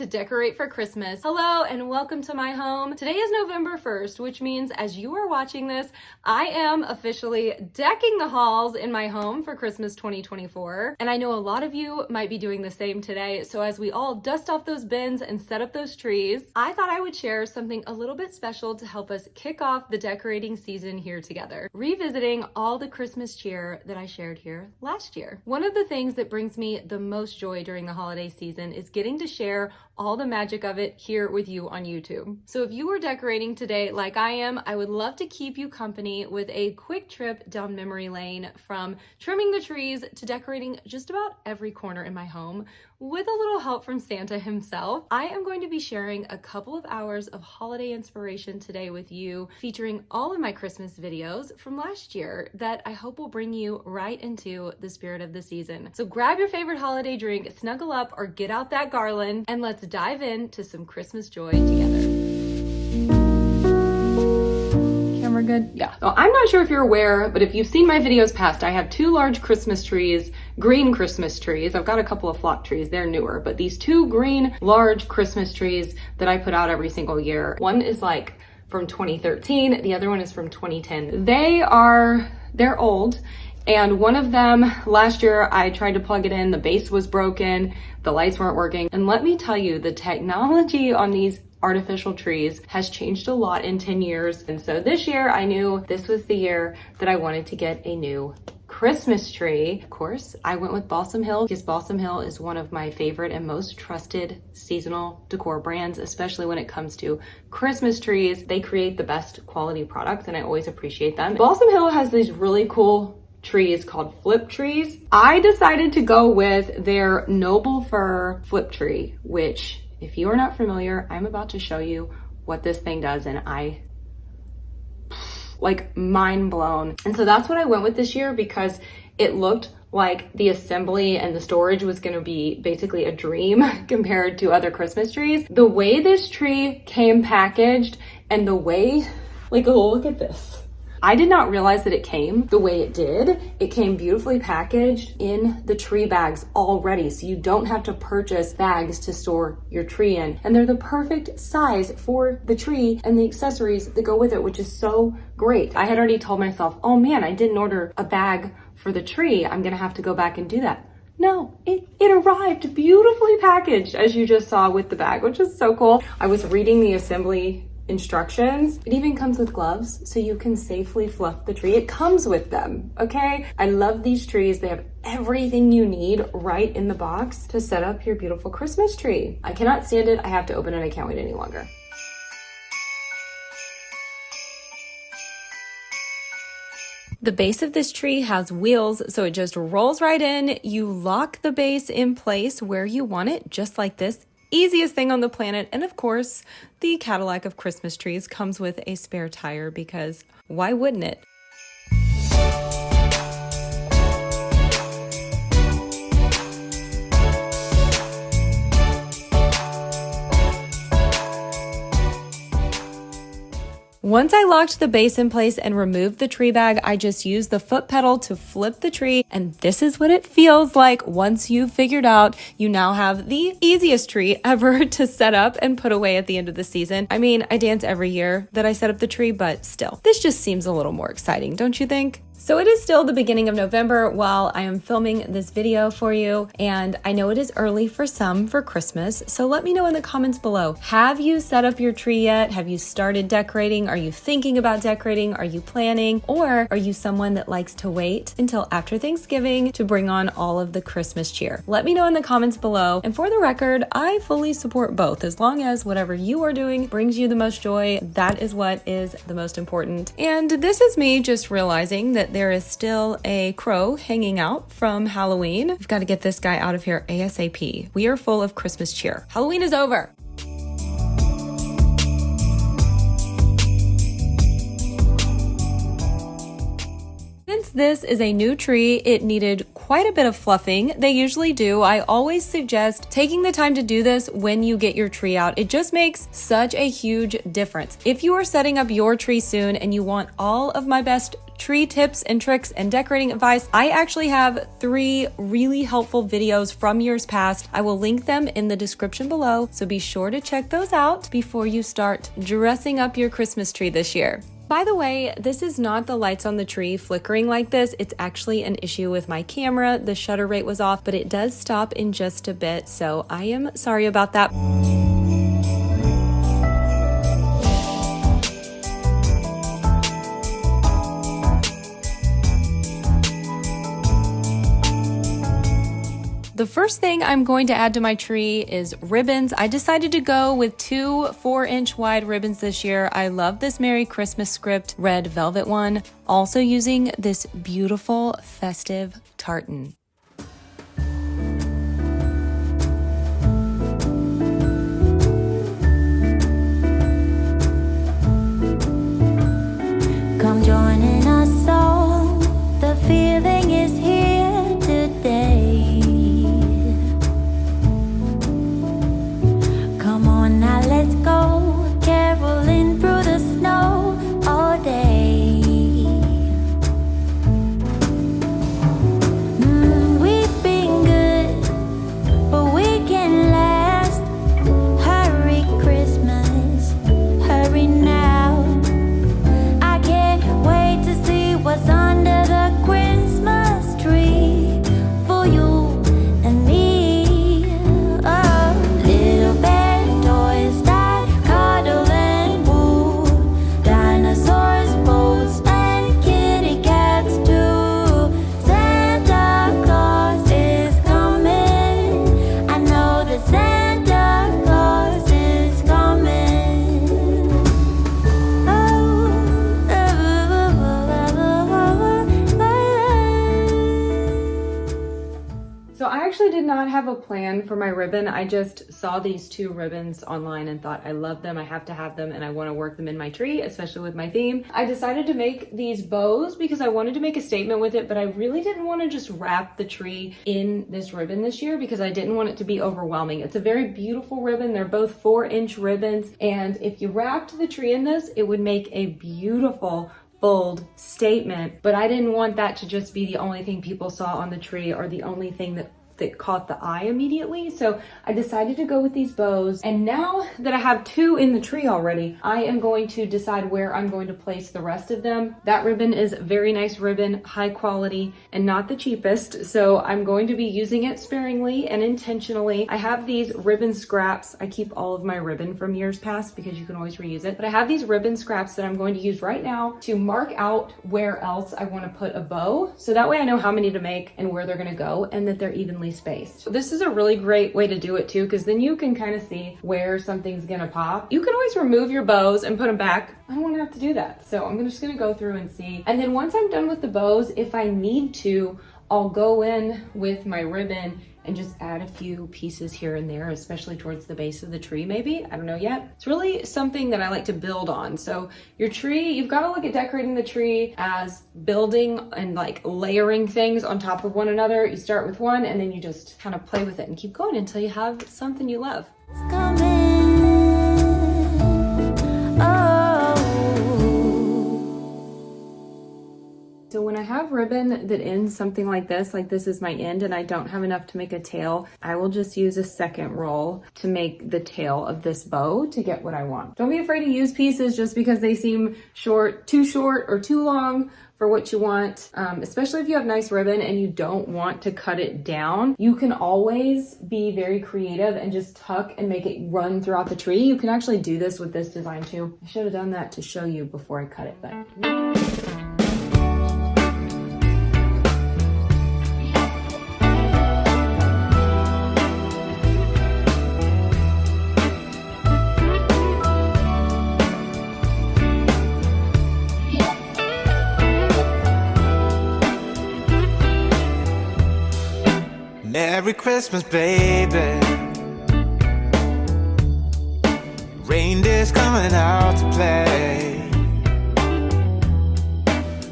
to decorate for Christmas. Hello and welcome to my home. Today is November 1st, which means as you are watching this, I am officially decking the halls in my home for Christmas 2024. And I know a lot of you might be doing the same today. So as we all dust off those bins and set up those trees, I thought I would share something a little bit special to help us kick off the decorating season here together, revisiting all the Christmas cheer that I shared here last year. One of the things that brings me the most joy during the holiday season is getting to share all the magic of it here with you on YouTube. So if you are decorating today like I am, I would love to keep you company with a quick trip down memory lane from trimming the trees to decorating just about every corner in my home with a little help from Santa himself. I am going to be sharing a couple of hours of holiday inspiration today with you, featuring all of my Christmas videos from last year that I hope will bring you right into the spirit of the season. So grab your favorite holiday drink, snuggle up, or get out that garland, and let's dive into some Christmas joy together. Camera good? Yeah. So I'm not sure if you're aware, but if you've seen my videos past, I have two large Christmas trees, green Christmas trees. I've got a couple of flock trees, they're newer, but these two green large Christmas trees that I put out every single year. One is like from 2013, the other one is from 2010. They're old. And one of them, last year, I tried to plug it in, the base was broken, the lights weren't working. And let me tell you, the technology on these artificial trees has changed a lot in 10 years. And so this year, I knew this was the year that I wanted to get a new Christmas tree. Of course, I went with Balsam Hill because Balsam Hill is one of my favorite and most trusted seasonal decor brands, especially when it comes to Christmas trees. They create the best quality products and I always appreciate them. Balsam Hill has these really cool trees called flip trees. I decided to go with their Noble Fir flip tree, which if you are not familiar, I'm about to show you what this thing does and I like mind blown. And so that's what I went with this year because it looked like the assembly and the storage was gonna be basically a dream compared to other Christmas trees. The way this tree came packaged and the way, like, oh, look at this. I did not realize that it came the way it did. It came beautifully packaged in the tree bags already, so you don't have to purchase bags to store your tree in. And they're the perfect size for the tree and the accessories that go with it, which is so great. I had already told myself, oh man, I didn't order a bag for the tree. I'm gonna have to go back and do that. No, it arrived beautifully packaged, as you just saw with the bag, which is so cool. I was reading the assembly instructions. It even comes with gloves so you can safely fluff the tree. It comes with them, okay? I love these trees. They have everything you need right in the box to set up your beautiful Christmas tree. I cannot stand it. I have to open it. I can't wait any longer. The base of this tree has wheels, so it just rolls right in. You lock the base in place where you want it, just like this. Easiest thing on the planet. And of course, the Cadillac of Christmas trees comes with a spare tire because why wouldn't it? Once I locked the base in place and removed the tree bag, I just used the foot pedal to flip the tree. And this is what it feels like once you've figured out you now have the easiest tree ever to set up and put away at the end of the season. I mean, I dance every year that I set up the tree, but still, this just seems a little more exciting, don't you think? So it is still the beginning of November while I am filming this video for you, and I know it is early for some for Christmas, so let me know in the comments below. Have you set up your tree yet? Have you started decorating? Are you thinking about decorating? Are you planning? Or are you someone that likes to wait until after Thanksgiving to bring on all of the Christmas cheer? Let me know in the comments below, and for the record, I fully support both. As long as whatever you are doing brings you the most joy, that is what is the most important. And this is me just realizing that there is still a crow hanging out from Halloween. We've got to get this guy out of here ASAP. We are full of Christmas cheer. Halloween is over. Since this is a new tree, it needed quite a bit of fluffing. They usually do. I always suggest taking the time to do this when you get your tree out. It just makes such a huge difference. If you are setting up your tree soon and you want all of my best tree tips and tricks and decorating advice, I actually have 3 really helpful videos from years past. I will link them in the description below, so be sure to check those out before you start dressing up your Christmas tree this year. By the way, this is not the lights on the tree flickering like this. It's actually an issue with my camera. The shutter rate was off, but it does stop in just a bit, so I am sorry about that. The first thing I'm going to add to my tree is ribbons. I decided to go with 2 4-inch wide ribbons this year. I love this Merry Christmas script red velvet one. Also using this beautiful festive tartan. Come joining us all, the feeling is here today. Come on now, let's go, caroling through the snow all day. We've been good, but we can last. Hurry Christmas, hurry now. I can't wait to see what's under the Christmas tree for you and me. Oh, little bear toys that cuddle and woo, dinosaurs, boats, and kitty cats too. Santa Claus is coming. I know that Santa Claus is coming. So I actually did not have a plan for my ribbon. I just saw these 2 ribbons online and thought I love them, I have to have them, and I want to work them in my tree, especially with my theme. I decided to make these bows because I wanted to make a statement with it, but I really didn't want to just wrap the tree in this ribbon this year because I didn't want it to be overwhelming. It's a very beautiful ribbon. They're both 4-inch ribbons, and if you wrapped the tree in this, it would make a beautiful bold statement, but I didn't want that to just be the only thing people saw on the tree or the only thing that caught the eye immediately. So I decided to go with these bows, and now that I have 2 in the tree already, I am going to decide where I'm going to place the rest of them. That ribbon is very nice ribbon, high quality, and not the cheapest, so I'm going to be using it sparingly and intentionally. I have these ribbon scraps. I keep all of my ribbon from years past because you can always reuse it, but I have these ribbon scraps that I'm going to use right now to mark out where else I want to put a bow, so that way I know how many to make and where they're going to go, and that they're evenly spaced. This is a really great way to do it too, because then you can kind of see where something's gonna pop. You can always remove your bows and put them back. I don't want to have to do that, so I'm just gonna go through and see. And then once I'm done with the bows, if I need to, I'll go in with my ribbon and just add a few pieces here and there, especially towards the base of the tree maybe. I don't know yet. It's really something that I like to build on. So your tree, you've got to look at decorating the tree as building and like layering things on top of one another. You start with one and then you just kind of play with it and keep going until you have something you love. It's coming. So when I have ribbon that ends something like this is my end and I don't have enough to make a tail, I will just use a second roll to make the tail of this bow to get what I want. Don't be afraid to use pieces just because they seem too short or too long for what you want, especially if you have nice ribbon and you don't want to cut it down. You can always be very creative and just tuck and make it run throughout the tree. You can actually do this with this design too. I should have done that to show you before I cut it, but... Merry Christmas, baby. Reindeer's coming out to play.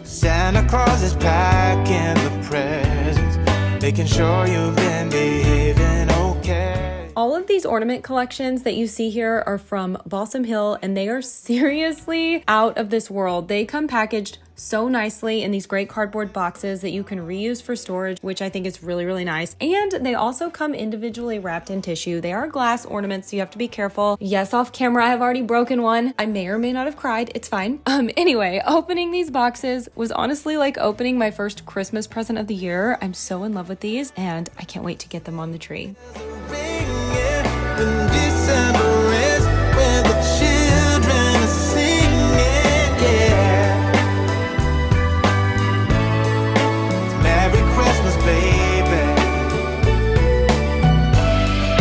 Santa Claus is packing the presents, making sure you've been behaving okay. All of these ornament collections that you see here are from Balsam Hill, and they are seriously out of this world. They come packaged so nicely in these great cardboard boxes that you can reuse for storage, which I think is really, really nice. And they also come individually wrapped in tissue. They are glass ornaments, so you have to be careful. Yes, off camera, I have already broken one. I may or may not have cried. It's fine. Anyway, opening these boxes was honestly like opening my first Christmas present of the year. I'm so in love with these, and I can't wait to get them on the tree. When December is, when the children are singing, yeah. It's Merry Christmas, baby.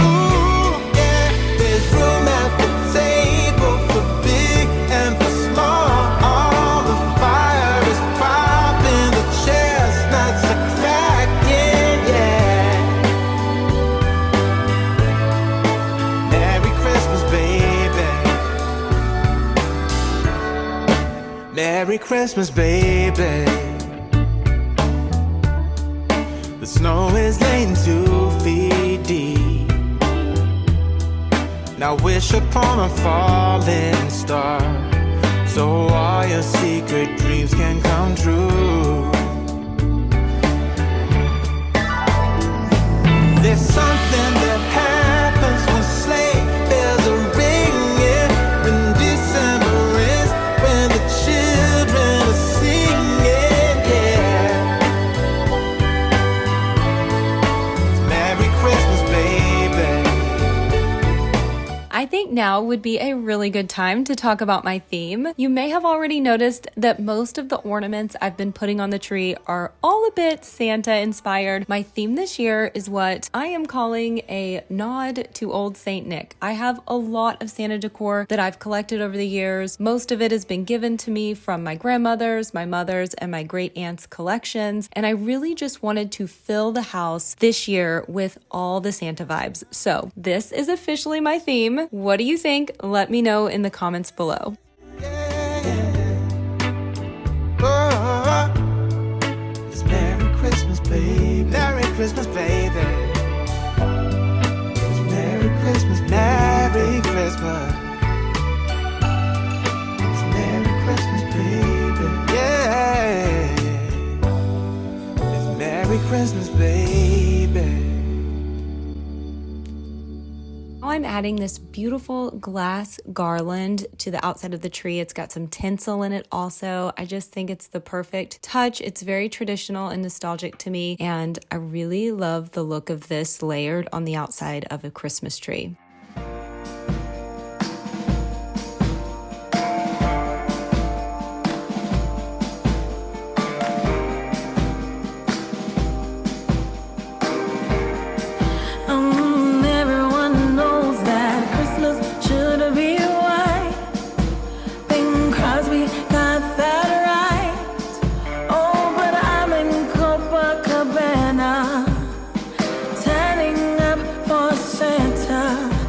Ooh, yeah. There's room at the table for big and for small. All the fire is popping, the chestnuts are cracking, yeah. Merry Christmas, baby. Merry Christmas, baby. The snow is laying 2 feet deep. Now wish upon a falling star, so all your secret dreams can come true. There's something that happens when sleigh bells are ringing, when December is, when the children are singing, yeah. It's Merry Christmas, baby. I think now would be a really good time to talk about my theme. You may have already noticed that most of the ornaments I've been putting on the tree are all a bit Santa inspired. My theme this year is what I am calling a nod to old Saint Nick. I have a lot of Santa decor that I've collected over the years. Most of it has been given to me from my grandmother's, my mother's, and my great aunt's collections, and I really just wanted to fill the house this year with all the Santa vibes. So this is officially my theme. What do you think? Let me know in the comments below. Oh, it's Merry Christmas, baby. Merry Christmas, baby. It's Merry Christmas, Merry Christmas. It's Merry Christmas, baby. Yeah. It's Merry Christmas, baby. I'm adding this beautiful glass garland to the outside of the tree. It's got some tinsel in it also. I just think it's the perfect touch. It's very traditional and nostalgic to me, and I really love the look of this layered on the outside of a Christmas tree. Everyone knows that Christmas should be white. Bing Crosby got that right. Oh, but I'm in Copacabana, tanning up for Santa.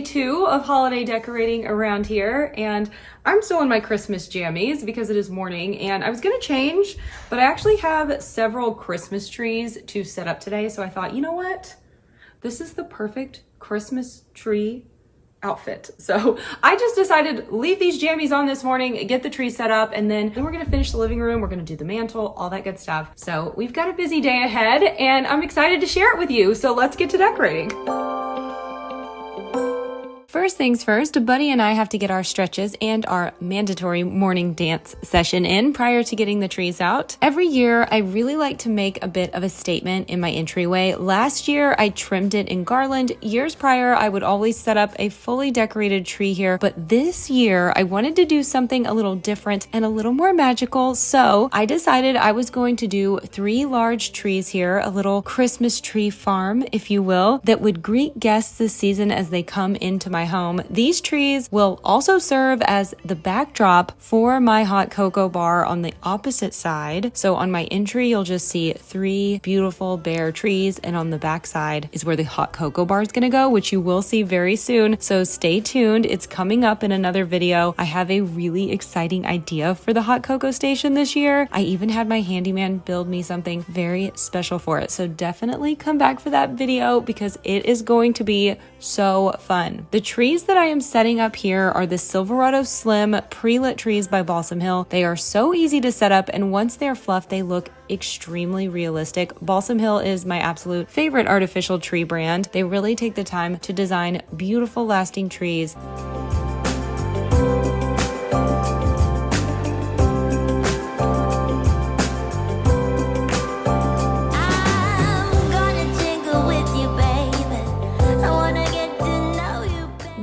2 of holiday decorating around here, and I'm still in my Christmas jammies because it is morning, and I was gonna change, but I actually have several Christmas trees to set up today, so I thought, you know what? This is the perfect Christmas tree outfit. So I just decided leave these jammies on this morning, get the tree set up, and then we're gonna finish the living room, we're gonna do the mantle, all that good stuff. So we've got a busy day ahead, and I'm excited to share it with you. So let's get to decorating. First things first, Buddy and I have to get our stretches and our mandatory morning dance session in prior to getting the trees out. Every year, I really like to make a bit of a statement in my entryway. Last year, I trimmed it in garland. Years prior, I would always set up a fully decorated tree here, but this year, I wanted to do something a little different and a little more magical, so I decided I was going to do 3 large trees here, a little Christmas tree farm, if you will, that would greet guests this season as they come into my home. These trees will also serve as the backdrop for my hot cocoa bar on the opposite side. So on my entry, you'll just see 3 beautiful bare trees, and on the back side is where the hot cocoa bar is going to go, which you will see very soon. So stay tuned. It's coming up in another video. I have a really exciting idea for the hot cocoa station this year. I even had my handyman build me something very special for it. So definitely come back for that video because it is going to be so fun. The trees that I am setting up here are the Silverado Slim pre-lit trees by Balsam Hill. They are so easy to set up, and once they're fluffed, they look extremely realistic. Balsam Hill is my absolute favorite artificial tree brand. They really take the time to design beautiful lasting trees.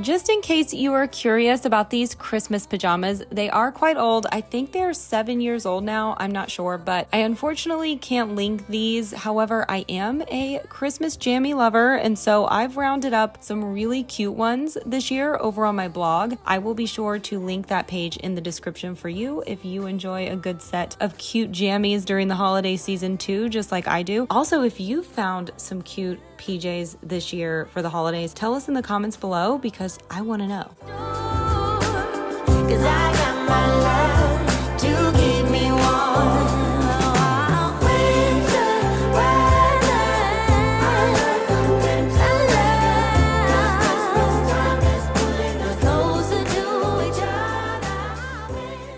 Just in case you are curious about these Christmas pajamas, they are quite old. I think they're 7 years old now. I'm not sure, but I unfortunately can't link these. However, I am a Christmas jammy lover, and so I've rounded up some really cute ones this year over on my blog. I will be sure to link that page in the description for you if you enjoy a good set of cute jammies during the holiday season too, just like I do. Also, if you found some cute PJs this year for the holidays, tell us in the comments below because I want to know. 'Cause I got my love to keep me warm. Winter weather, winter love, closer to each other.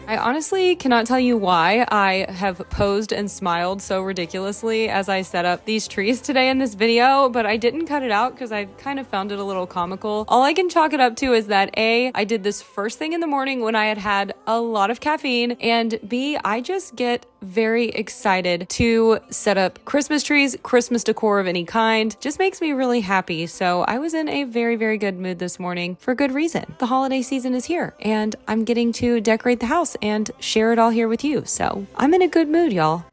I honestly cannot tell you why I have posed and smiled so ridiculously as I set up these trees today in this video, but I didn't cut it out because I kind of found it a little comical. All I can chalk it up to is that A, I did this first thing in the morning when I had a lot of caffeine, and B, I just get very excited to set up Christmas trees, Christmas decor of any kind. Just makes me really happy. So I was in a very, very good mood this morning for good reason. The holiday season is here, and I'm getting to decorate the house and share it all here with you. So I'm in a good mood, y'all.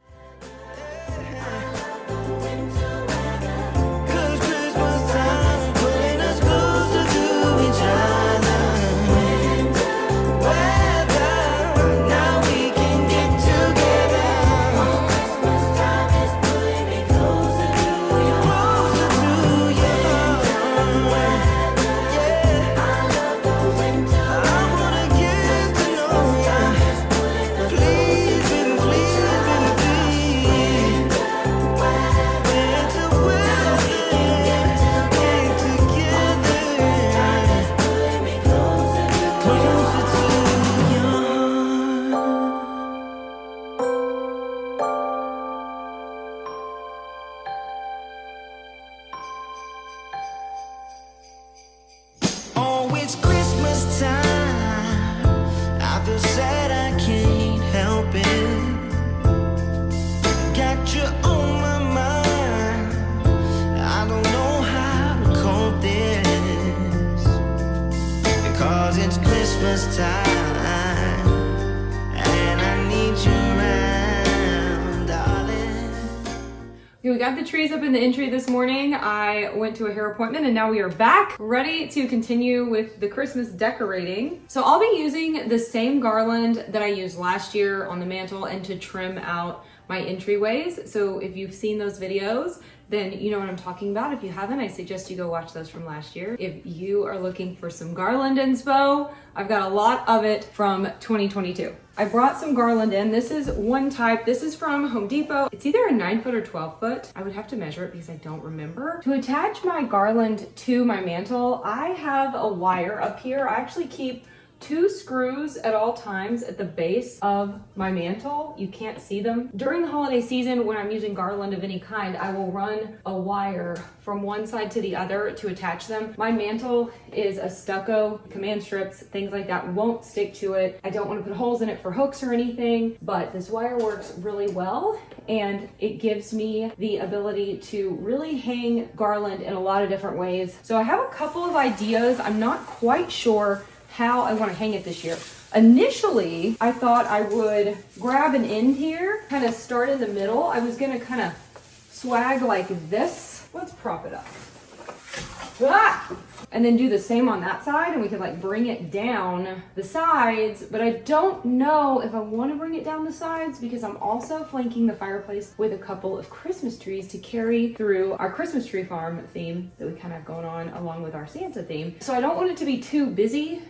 Okay, we got the trees up in the entry this morning. I went to a hair appointment and now we are back, ready to continue with the Christmas decorating. So I'll be using the same garland that I used last year on the mantle and to trim out my entryways. So if you've seen those videos, then you know what I'm talking about. If you haven't, I suggest you go watch those from last year. If you are looking for some garland inspo, I've got a lot of it from 2022. I brought some garland in. This is one type. This is from Home Depot. It's either a 9-foot or 12-foot. I would have to measure it because I don't remember. To attach my garland to my mantle, I have a wire up here. I actually keep 2 screws at all times at the base of my mantle. You can't see them. During the holiday season, when I'm using garland of any kind, I will run a wire from one side to the other to attach them. My mantle is a stucco, command strips, things like that won't stick to it. I don't want to put holes in it for hooks or anything, but this wire works really well and it gives me the ability to really hang garland in a lot of different ways. So I have a couple of ideas. I'm not quite sure how I want to hang it this year. Initially, I thought I would grab an end here, kind of start in the middle. I was going to kind of swag like this. Let's prop it up. Ah! And then do the same on that side, and we could like bring it down the sides, but I don't know if I want to bring it down the sides because I'm also flanking the fireplace with a couple of Christmas trees to carry through our Christmas tree farm theme that we kind of have going on along with our Santa theme. So I don't want it to be too busy,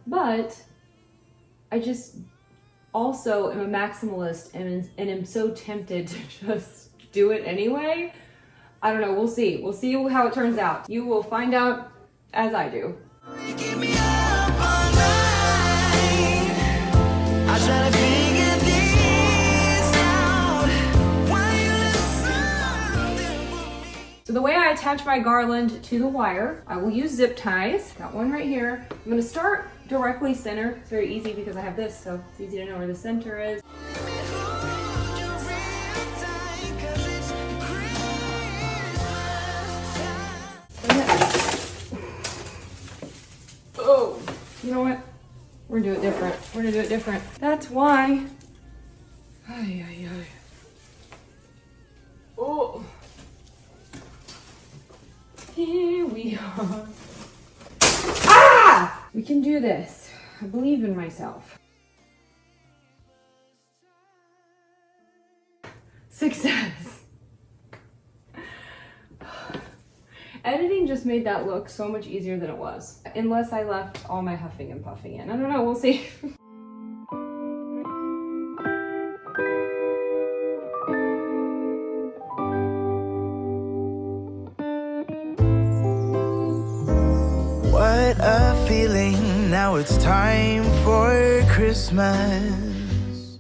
but I just also am a maximalist and am so tempted to just do it anyway. I don't know, we'll see. We'll see how it turns out. You will find out as I do. Keep me up all night. I try to figure this out. Why you something for me? So the way I attach my garland to the wire, I will use zip ties. Got one right here. I'm gonna start directly center. It's very easy because I have this, so it's easy to know where the center is. Oh, you know what? We're gonna do it different. We're gonna do it different. That's why. Ay, ay, ay. Oh. Here we are. Ah! We can do this. I believe in myself. Success. Editing just made that look so much easier than it was. Unless I left all my huffing and puffing in. I don't know, we'll see. What a feeling, now it's time for Christmas.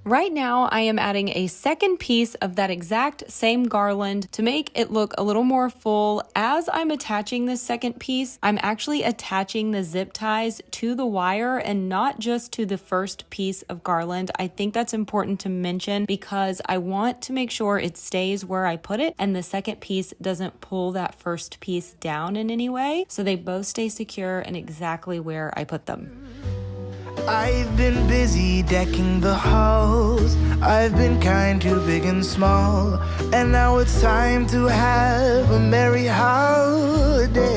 Right now, I am adding a second piece of that exact same garland to make it look a little more full. As I'm attaching this second piece, I'm actually attaching the zip ties to the wire and not just to the first piece of garland. I think that's important to mention because I want to make sure it stays where I put it and the second piece doesn't pull that first piece down in any way. So they both stay secure and exactly where I put them. I've been busy decking the halls. I've been kind to big and small. And now it's time to have a merry holiday.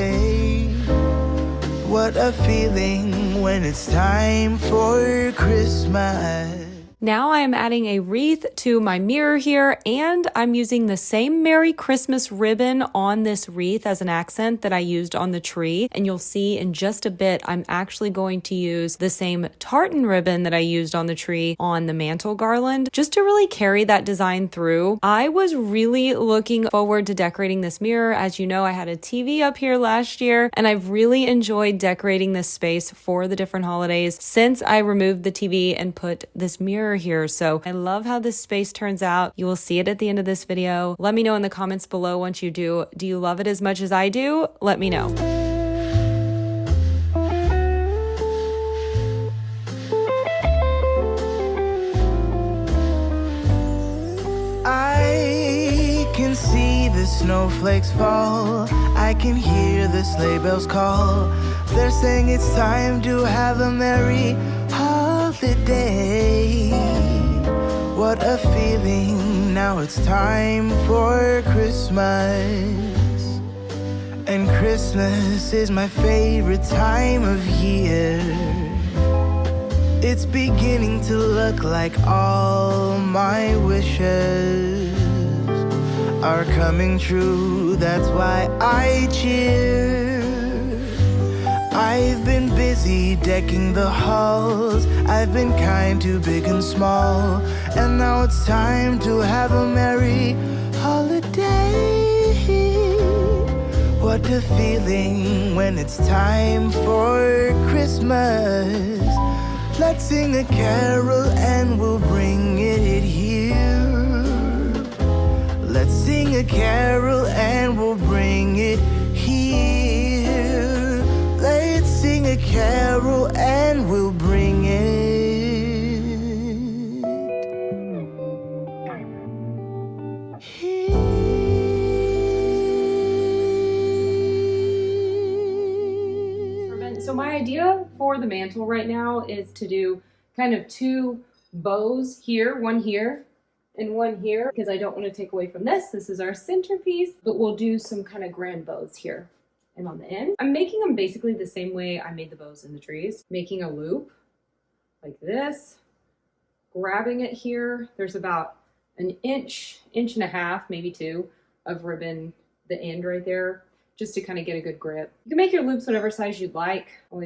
What a feeling when it's time for Christmas. Now I am adding a wreath to my mirror here, and I'm using the same Merry Christmas ribbon on this wreath as an accent that I used on the tree. And you'll see in just a bit, I'm actually going to use the same tartan ribbon that I used on the tree on the mantle garland, just to really carry that design through. I was really looking forward to decorating this mirror. As you know, I had a TV up here last year, and I've really enjoyed decorating this space for the different holidays since I removed the TV and put this mirror here. So I love how this space turns out. You will see it at the end of this video. Let me know in the comments below once you do. Do you love it as much as I do? Let me know. I can see the snowflakes fall. I can hear the sleigh bells call. They're saying it's time to have a merry holiday. What a feeling, now it's time for Christmas. And Christmas is my favorite time of year. It's beginning to look like all my wishes are coming true. That's why I cheer. I've been busy decking the halls. I've been kind to big and small. And now it's time to have a merry holiday. What a feeling when it's time for Christmas. Let's sing a carol and we'll bring it here. Let's sing a carol and we'll bring it here. Let's sing a carol and we'll bring it here. So my idea for the mantle right now is to do kind of two bows here, one here and one here, because I don't want to take away from this. This is our centerpiece, but we'll do some kind of grand bows here and on the end. I'm making them basically the same way I made the bows in the trees, making a loop like this, grabbing it here. There's about an inch and a half, maybe two, of ribbon, the end right there, just to kind of get a good grip. You can make your loops whatever size you'd like. I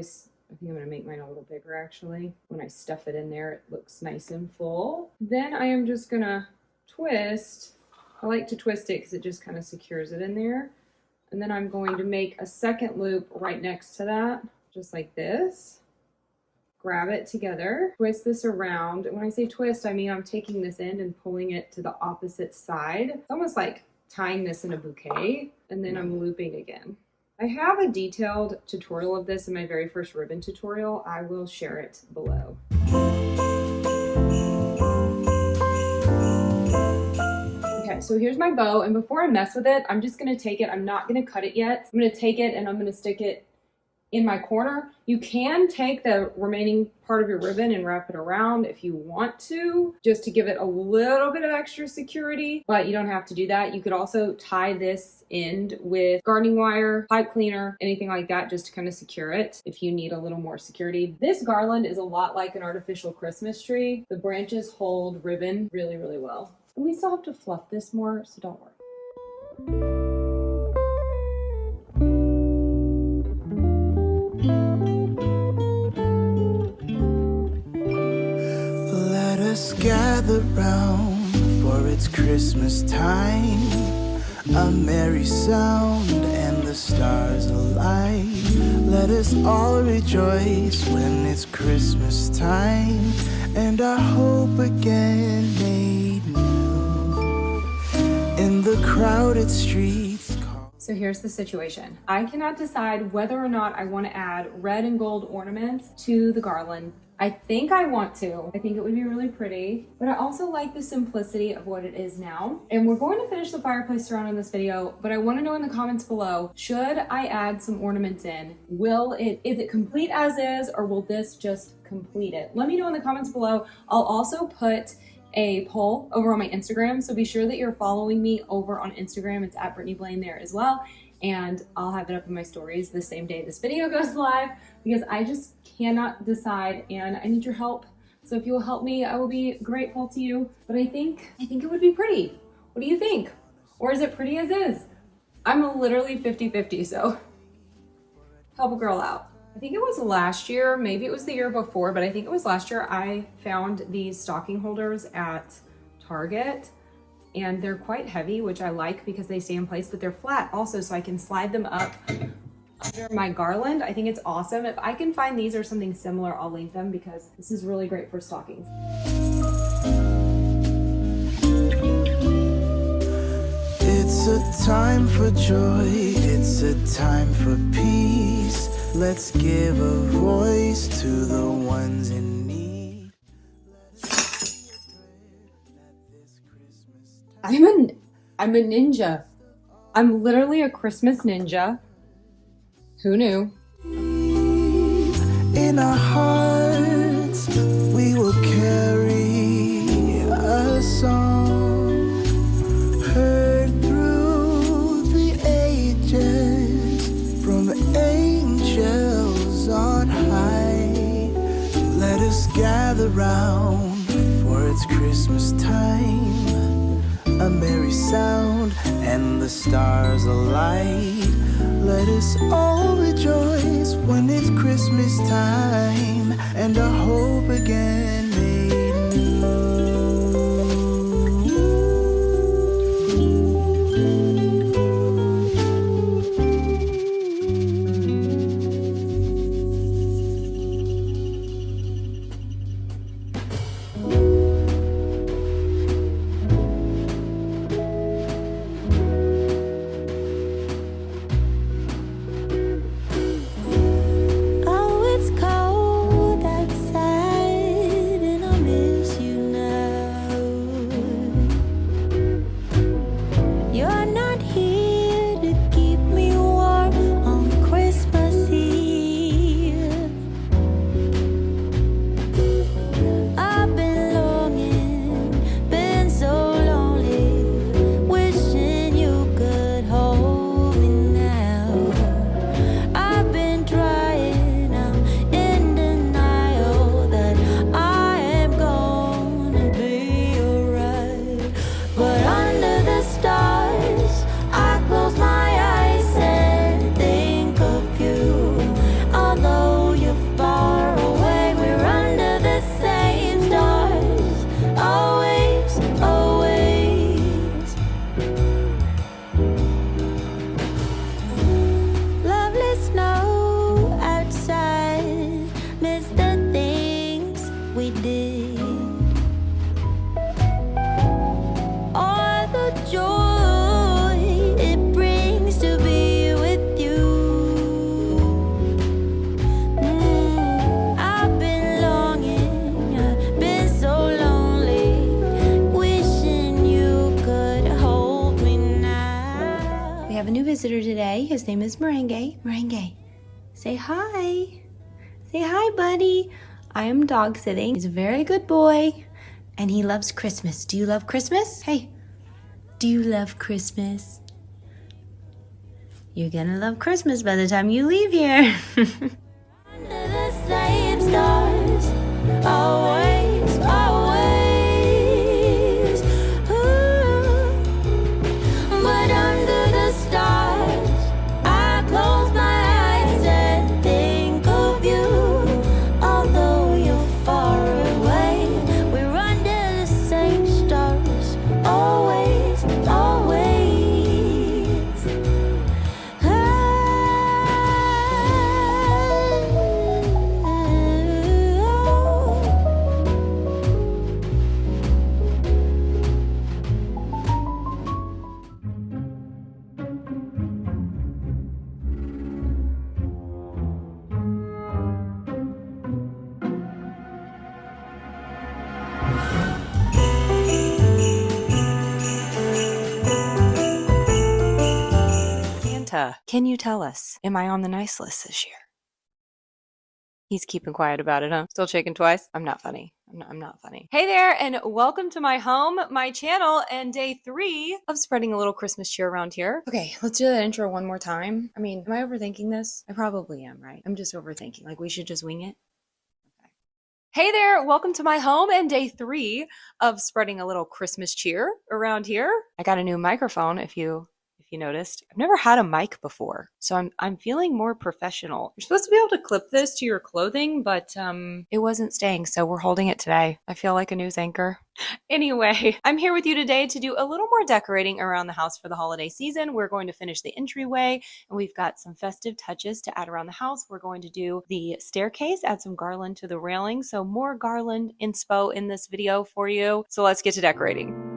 think I'm gonna make mine a little bigger actually. When I stuff it in there, it looks nice and full. Then I am just gonna twist. I like to twist it because it just kind of secures it in there. And then I'm going to make a second loop right next to that, just like this. Grab it together, twist this around. And when I say twist, I mean I'm taking this end and pulling it to the opposite side. It's almost like tying this in a bouquet, and then I'm looping again. I have a detailed tutorial of this in my very first ribbon tutorial. I will share it below. Okay, so here's my bow, and before I mess with it, I'm just gonna take it, I'm not gonna cut it yet. I'm gonna take it and I'm gonna stick it in my corner. You can take the remaining part of your ribbon and wrap it around if you want to, just to give it a little bit of extra security, but you don't have to do that. You could also tie this end with gardening wire, pipe cleaner, anything like that, just to kind of secure it if you need a little more security. This garland is a lot like an artificial Christmas tree. The branches hold ribbon really, really well. And we still have to fluff this more, so don't worry. Let us gather round, for it's Christmas time. A merry sound and the stars alight. Let us all rejoice when it's Christmas time, and our hope again made new in the crowded streets. So here's the situation. I cannot decide whether or not I want to add red and gold ornaments to the garland. I think I want to. I think it would be really pretty, but I also like the simplicity of what it is now. And we're going to finish the fireplace surround in this video, but I want to know in the comments below, should I add some ornaments in? Is it complete as is, or will this just complete it? Let me know in the comments below. I'll also put a poll over on my Instagram, so be sure that you're following me over on Instagram. It's at Brittney Blaine there as well, and I'll have it up in my stories the same day this video goes live, because I just cannot decide and I need your help. So if you will help me, I will be grateful to you. But I think it would be pretty. What do you think? Or is it pretty as is? I'm literally 50-50, so help a girl out. I think it was last year, maybe it was the year before, but I think it was last year I found these stocking holders at Target, and they're quite heavy, which I like because they stay in place, but they're flat also, so I can slide them up under my garland. I think it's awesome. If I can find these or something similar, I'll link them because this is really great for stockings. It's a time for joy, it's a time for peace. Let's give a voice to the ones in need. I'm a ninja. I'm literally a Christmas ninja. Who knew? In our hearts, we will carry a song heard through the ages from angels on high. Let us gather round, for it's Christmas time. A merry sound and the stars alight. Let us all rejoice when it's Christmas time, and our hope again made new. Oh, it's cold outside, and I miss you now. You're not here to keep me warm on Christmas Eve. I've been longing, been so lonely, wishing you could hold me now. I've been trying, I'm in denial that I am gonna be alright. But under the stars, I close my eyes and think of you. Although you're far away, we're under the same stars. Always, always. Lovely snow outside, miss the things we did. All the joy it brings to be with you. I've been longing, I've been so lonely, wishing you could hold me now. We have a new visitor today. His name is Merengue. Merengue, say hi. Say hi, buddy. I am dog sitting. He's a very good boy, and he loves Christmas. Do you love Christmas? Hey, do you love Christmas? You're gonna love Christmas by the time you leave here. Under the same stars, always, always. Ooh. But under the stars, I close my eyes and think of you. Although you're far away, we're under the same stars, always, always. Santa, can you tell us, am I on the nice list this year? He's keeping quiet about it, huh? Still shaking twice? I'm not funny. I'm not funny. Hey there, and welcome to my home, my channel, and day 3 of spreading a little Christmas cheer around here. Okay, let's do that intro one more time. I mean, am I overthinking this? I probably am, right? I'm just overthinking. Like, we should just wing it. Okay. Hey there, welcome to my home and day 3 of spreading a little Christmas cheer around here. I got a new microphone, if you noticed. I've never had a mic before, so I'm feeling more professional. You're supposed to be able to clip this to your clothing, but it wasn't staying, so we're holding it today. I feel like a news anchor. Anyway, I'm here with you today to do a little more decorating around the house for the holiday season. We're going to finish the entryway, and we've got some festive touches to add around the house. We're going to do the staircase, add some garland to the railing, so more garland inspo in this video for you. So let's get to decorating.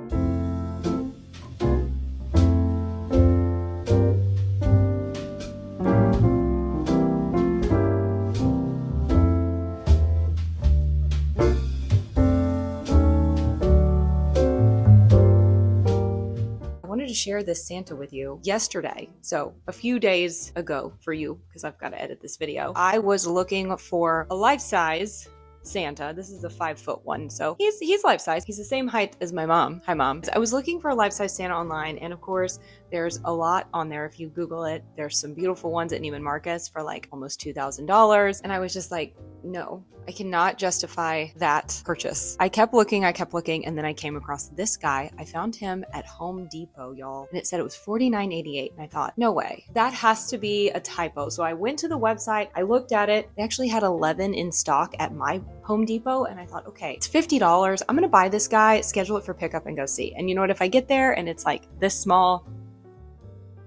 To share this Santa with you yesterday, so a few days ago for you, because I've got to edit this video. I was looking for a life-size Santa. This is a 5-foot one, so he's life-size. He's the same height as my mom. Hi, Mom. I was looking for a life-size Santa online, and of course, There's a lot on there. If you Google it, there's some beautiful ones at Neiman Marcus for like almost $2,000. And I was just like, no, I cannot justify that purchase. I kept looking, and then I came across this guy. I found him at Home Depot, y'all, and it said it was $49.88. And I thought, no way, that has to be a typo. So I went to the website, I looked at it. They actually had 11 in stock at my Home Depot, and I thought, okay, it's $50. I'm gonna buy this guy, schedule it for pickup, and go see. And you know what? If I get there and it's like this small,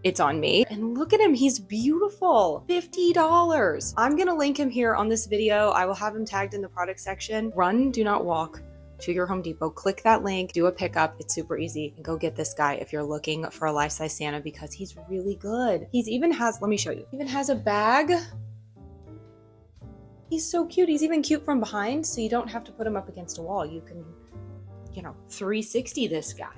it's on me. And look at him, he's beautiful. $50. I'm gonna link him here on this video. I will have him tagged in the product section. Run, do not walk to your Home Depot. Click that link, do a pickup. It's super easy. And go get this guy if you're looking for a life-size Santa, because he's really good. He's even has, let me show you, even has a bag. He's so cute. He's even cute from behind, so you don't have to put him up against a wall. You can, 360 this guy.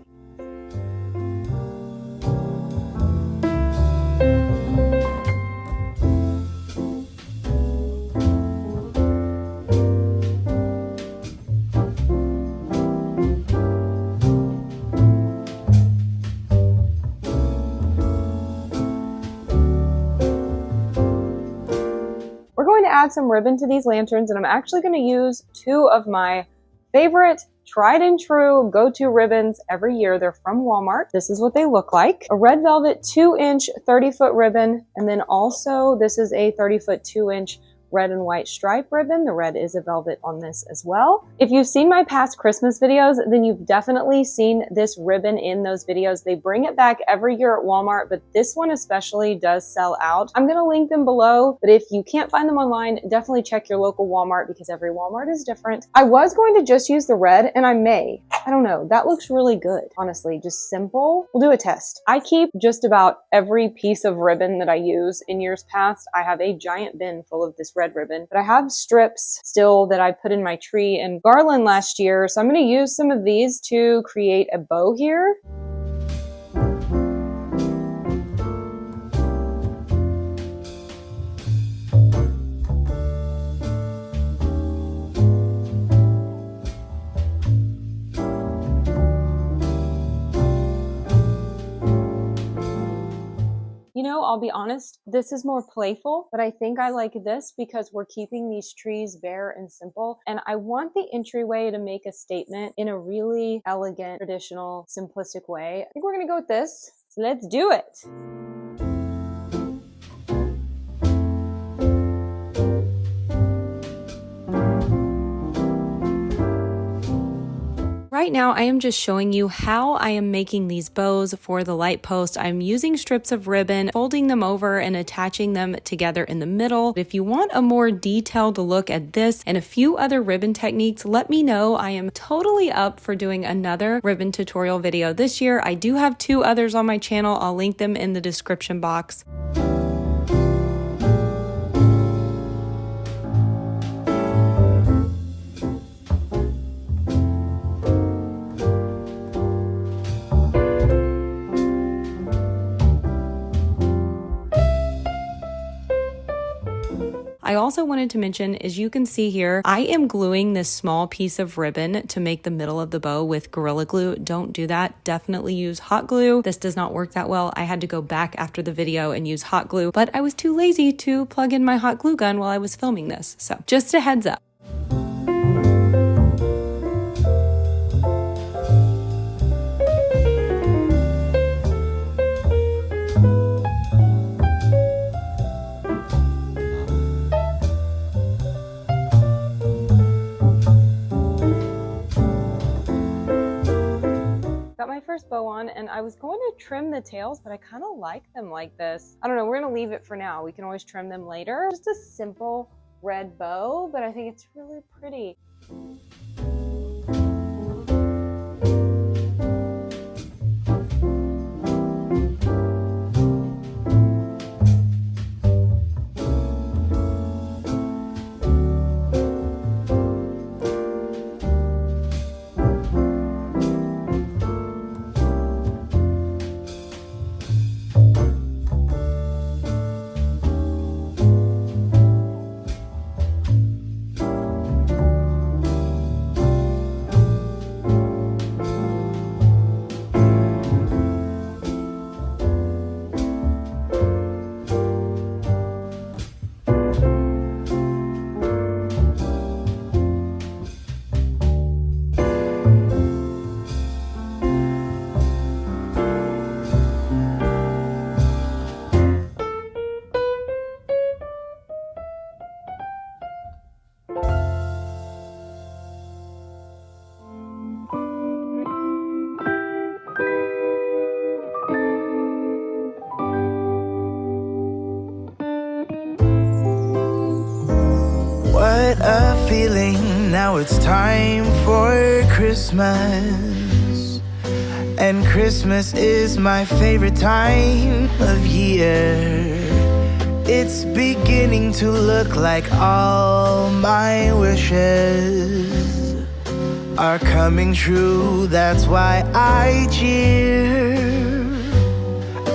We're going to add some ribbon to these lanterns, and I'm actually going to use two of my favorite tried and true go-to ribbons every year. They're from Walmart. This is what they look like. A red velvet 2-inch 30-foot ribbon, and then also this is a 30-foot 2-inch red and white stripe ribbon. The red is a velvet on this as well. If you've seen my past Christmas videos, then you've definitely seen this ribbon in those videos. They bring it back every year at Walmart, but this one especially does sell out. I'm gonna link them below, but if you can't find them online, definitely check your local Walmart because every Walmart is different. I was going to just use the red, and I may. I don't know. That looks really good. Honestly, just simple. We'll do a test. I keep just about every piece of ribbon that I use. In years past, I have a giant bin full of this red ribbon, but I have strips still that I put in my tree and garland last year. So I'm going to use some of these to create a bow here. You know, I'll be honest, this is more playful, but I think I like this because we're keeping these trees bare and simple. And I want the entryway to make a statement in a really elegant, traditional, simplistic way. I think we're gonna go with this. So let's do it. Right now, I am just showing you how I am making these bows for the light post. I'm using strips of ribbon, folding them over and attaching them together in the middle. If you want a more detailed look at this and a few other ribbon techniques, let me know. I am totally up for doing another ribbon tutorial video this year. I do have 2 others on my channel. I'll link them in the description box. I also wanted to mention, as you can see here, I am gluing this small piece of ribbon to make the middle of the bow with Gorilla Glue. Don't do that. Definitely use hot glue. This does not work that well. I had to go back after the video and use hot glue, but I was too lazy to plug in my hot glue gun while I was filming this. So just a heads up. First bow on, and I was going to trim the tails, but I kind of like them like this. I don't know, we're gonna leave it for now. We can always trim them later. Just a simple red bow, but I think it's really pretty. What a feeling, now it's time for Christmas. And Christmas is my favorite time of year. It's beginning to look like all my wishes are coming true. That's why I cheer.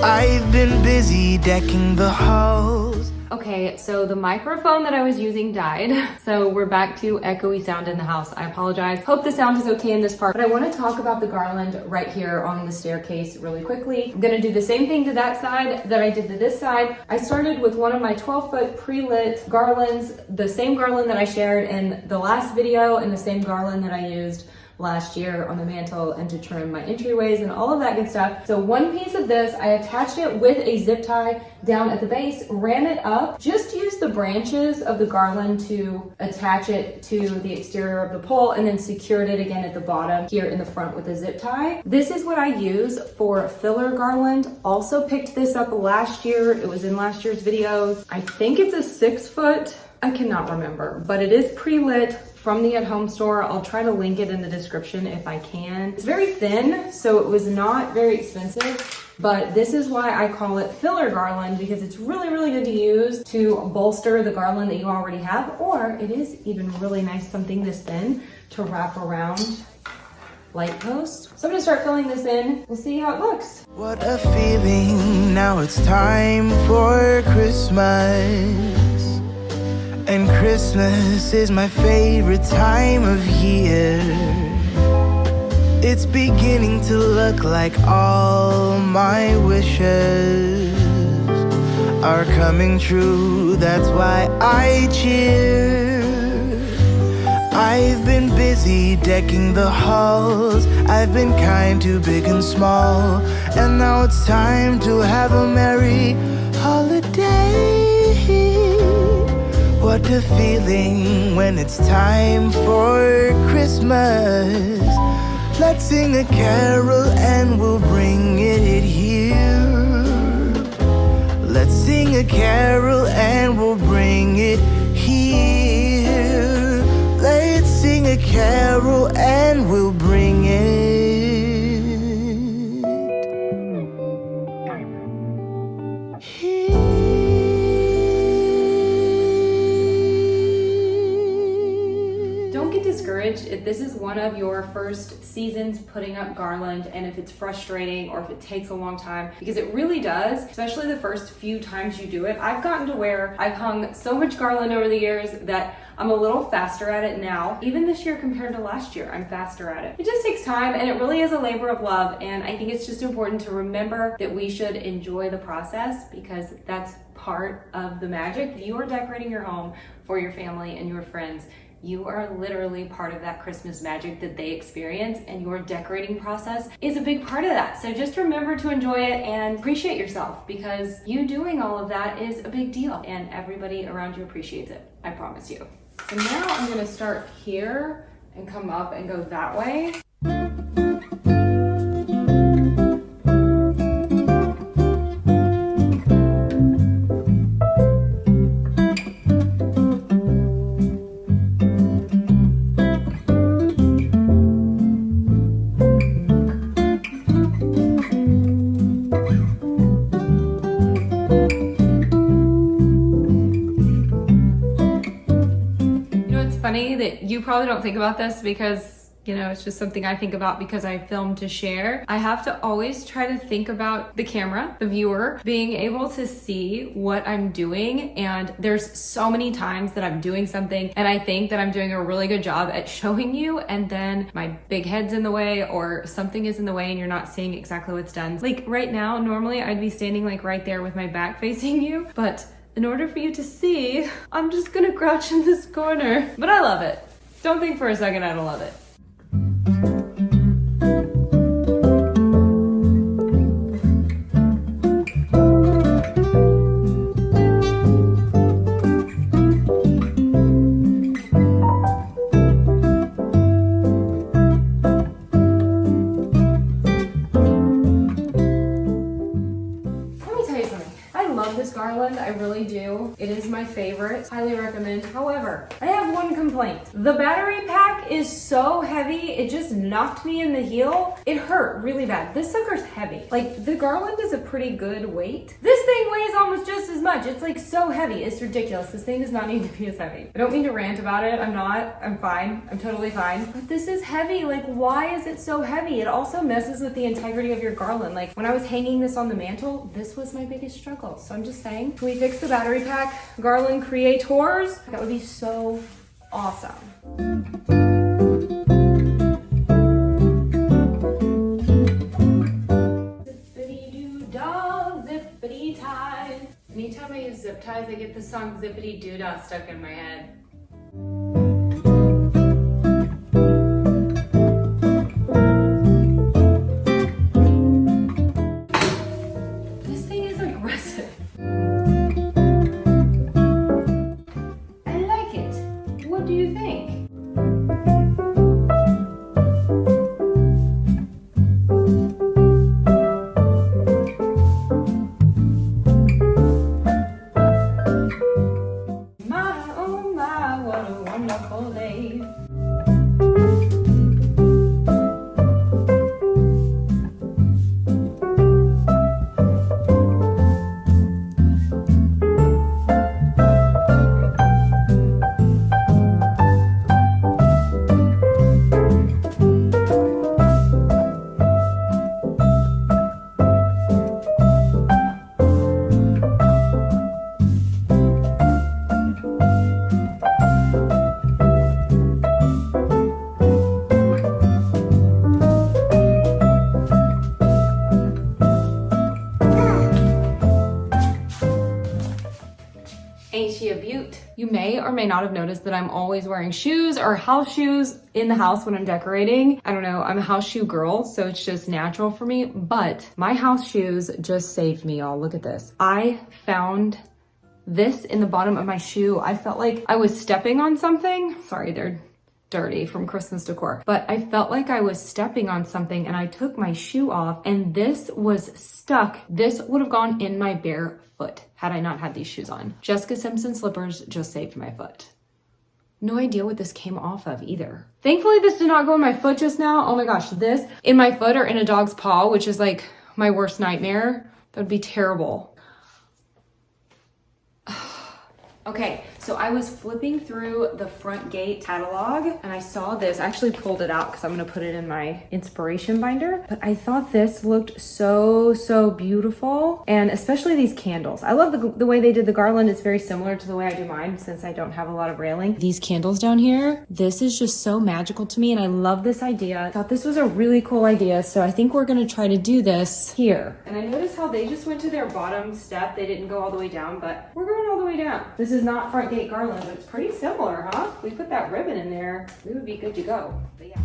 I've been busy decking the halls. Okay, so the microphone that I was using died. So we're back to echoey sound in the house. I apologize. Hope the sound is okay in this part, but I want to talk about the garland right here on the staircase really quickly. I'm gonna do the same thing to that side that I did to this side. I started with one of my 12-foot pre-lit garlands, the same garland that I shared in the last video and the same garland that I used last year on the mantle and to trim my entryways and all of that good stuff. So one piece of this, I attached it with a zip tie down at the base, ran it up, just used the branches of the garland to attach it to the exterior of the pole, and then secured it again at the bottom here in the front with a zip tie. This is what I use for filler garland. Also picked this up last year. It was in last year's videos. I think it's a 6-foot, I cannot remember, but it is pre-lit from the at-home store. I'll try to link it in the description if I can. It's very thin, so it was not very expensive, but this is why I call it filler garland, because it's really, really good to use to bolster the garland that you already have, or it is even really nice, something this thin, to wrap around light posts. So I'm gonna start filling this in. We'll see how it looks. What a feeling, now it's time for Christmas. And Christmas is my favorite time of year. It's beginning to look like all my wishes are coming true. That's why I cheer. I've been busy decking the halls. I've been kind to big and small. And now it's time to have a merry holiday. What a feeling when it's time for Christmas. Let's sing a carol and we'll bring it here. Let's sing a carol and we'll bring it here. Let's sing a carol and we'll bring it. If this is one of your first seasons putting up garland, and if it's frustrating or if it takes a long time, because it really does, especially the first few times you do it. I've gotten to where I've hung so much garland over the years that I'm a little faster at it now. Even this year compared to last year, I'm faster at it. It just takes time, and it really is a labor of love, and I think it's just important to remember that we should enjoy the process, because that's part of the magic. If you are decorating your home for your family and your friends, you are literally part of that Christmas magic that they experience, and your decorating process is a big part of that. So just remember to enjoy it and appreciate yourself, because you doing all of that is a big deal, and everybody around you appreciates it. I promise you. So now I'm gonna start here and come up and go that way. That you probably don't think about this, because you know, it's just something I think about because I film to share. I have to always try to think about the camera, the viewer, being able to see what I'm doing. And there's so many times that I'm doing something and I think that I'm doing a really good job at showing you, and then my big head's in the way or something is in the way and you're not seeing exactly what's done. Like right now, normally I'd be standing like right there with my back facing you, but in order for you to see, I'm just gonna crouch in this corner. But I love it. Don't think for a second I don't love it. Garland, I really do. true. It is my favorite. Highly recommend. However, I have one complaint. The battery pack is so heavy, it just knocked me in the heel. It hurt really bad. This sucker's heavy. Like, the garland is a pretty good weight. This thing weighs almost just as much. It's like so heavy. It's ridiculous. This thing does not need to be as heavy. I don't mean to rant about it. I'm not. I'm fine. I'm totally fine. But this is heavy. Like, why is it so heavy? It also messes with the integrity of your garland. Like, when I was hanging this on the mantle, this was my biggest struggle. So I'm just saying, can we fix the battery pack? Garland creators? That would be so awesome. Zippity-doo-dah, zippity-ties. Anytime I use zip ties, I get the song Zippity-doo-dah stuck in my head. This thing is aggressive. I like it. What do you think? My, oh my, what a wonderful day. Ain't she a beaut? You may or may not have noticed that I'm always wearing shoes or house shoes in the house when I'm decorating. I don't know, I'm a house shoe girl, so it's just natural for me, but my house shoes just saved me, y'all. Look at this. I found this in the bottom of my shoe. I felt like I was stepping on something. Sorry, they're dirty from Christmas decor, but I felt like I was stepping on something and I took my shoe off and this was stuck. This would have gone in my bare foot had I not had these shoes on. Jessica Simpson slippers just saved my foot. No idea what this came off of either. Thankfully, this did not go in my foot just now. Oh my gosh, this in my foot or in a dog's paw, which is like my worst nightmare. That would be terrible. Okay, so I was flipping through the front gate catalog and I saw this. I actually pulled it out because I'm gonna put it in my inspiration binder, but I thought this looked so beautiful, and especially these candles. I love the way they did the garland. It's very similar to the way I do mine since I don't have a lot of railing. These candles down here, this is just so magical to me and I love this idea. I thought this was a really cool idea, so I think we're gonna try to do this here. And I noticed how they just went to their bottom step. They didn't go all the way down, but we're going all the way down. This is not front gate garland, but it's pretty similar, huh? If we put that ribbon in there, we would be good to go. But yeah.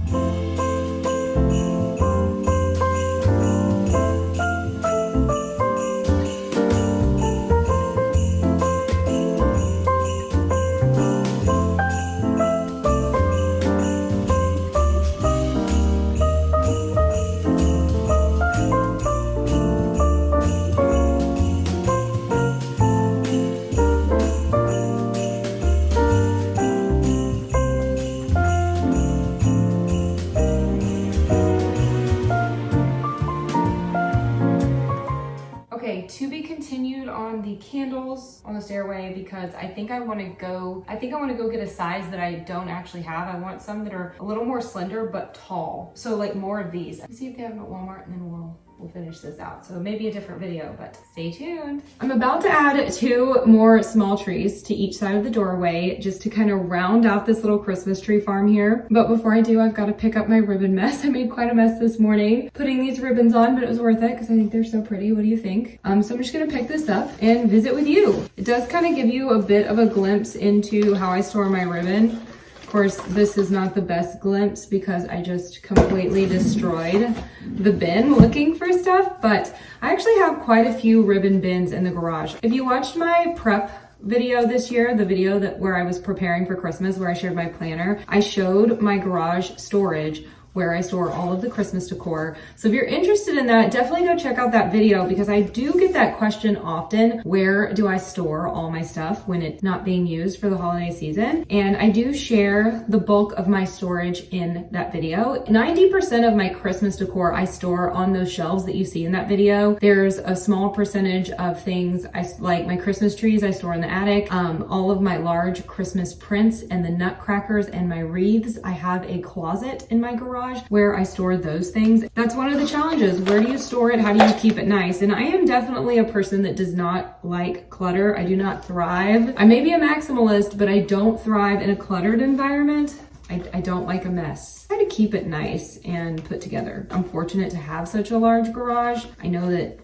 To be continued on the candles on the stairway, because I think I want to go get a size that I don't actually have. I want some that are a little more slender but tall, so like more of these. Let's see if they have them at Walmart and then we'll finish this out. So maybe a different video, but stay tuned. I'm about to add 2 more small trees to each side of the doorway just to kind of round out this little Christmas tree farm here. But before I do, I've got to pick up my ribbon mess. I made quite a mess this morning putting these ribbons on, but it was worth it because I think they're so pretty. What do you think? So I'm just gonna pick this up and visit with you. It does kind of give you a bit of a glimpse into how I store my ribbon. Of course, this is not the best glimpse because I just completely destroyed the bin looking for stuff, but I actually have quite a few ribbon bins in the garage. If you watched my prep video this year, the video where I was preparing for Christmas, where I shared my planner, I showed my garage storage where I store all of the Christmas decor. So if you're interested in that, definitely go check out that video because I do get that question often. Where do I store all my stuff when it's not being used for the holiday season? And I do share the bulk of my storage in that video. 90% of my Christmas decor I store on those shelves that you see in that video. There's a small percentage of things like my Christmas trees I store in the attic. All of my large Christmas prints and the nutcrackers and my wreaths, I have a closet in my garage where I store those things. That's one of the challenges. Where do you store it? How do you keep it nice? And I am definitely a person that does not like clutter. I do not thrive. I may be a maximalist, but I don't thrive in a cluttered environment. I don't like a mess. I try to keep it nice and put together. I'm fortunate to have such a large garage. I know that,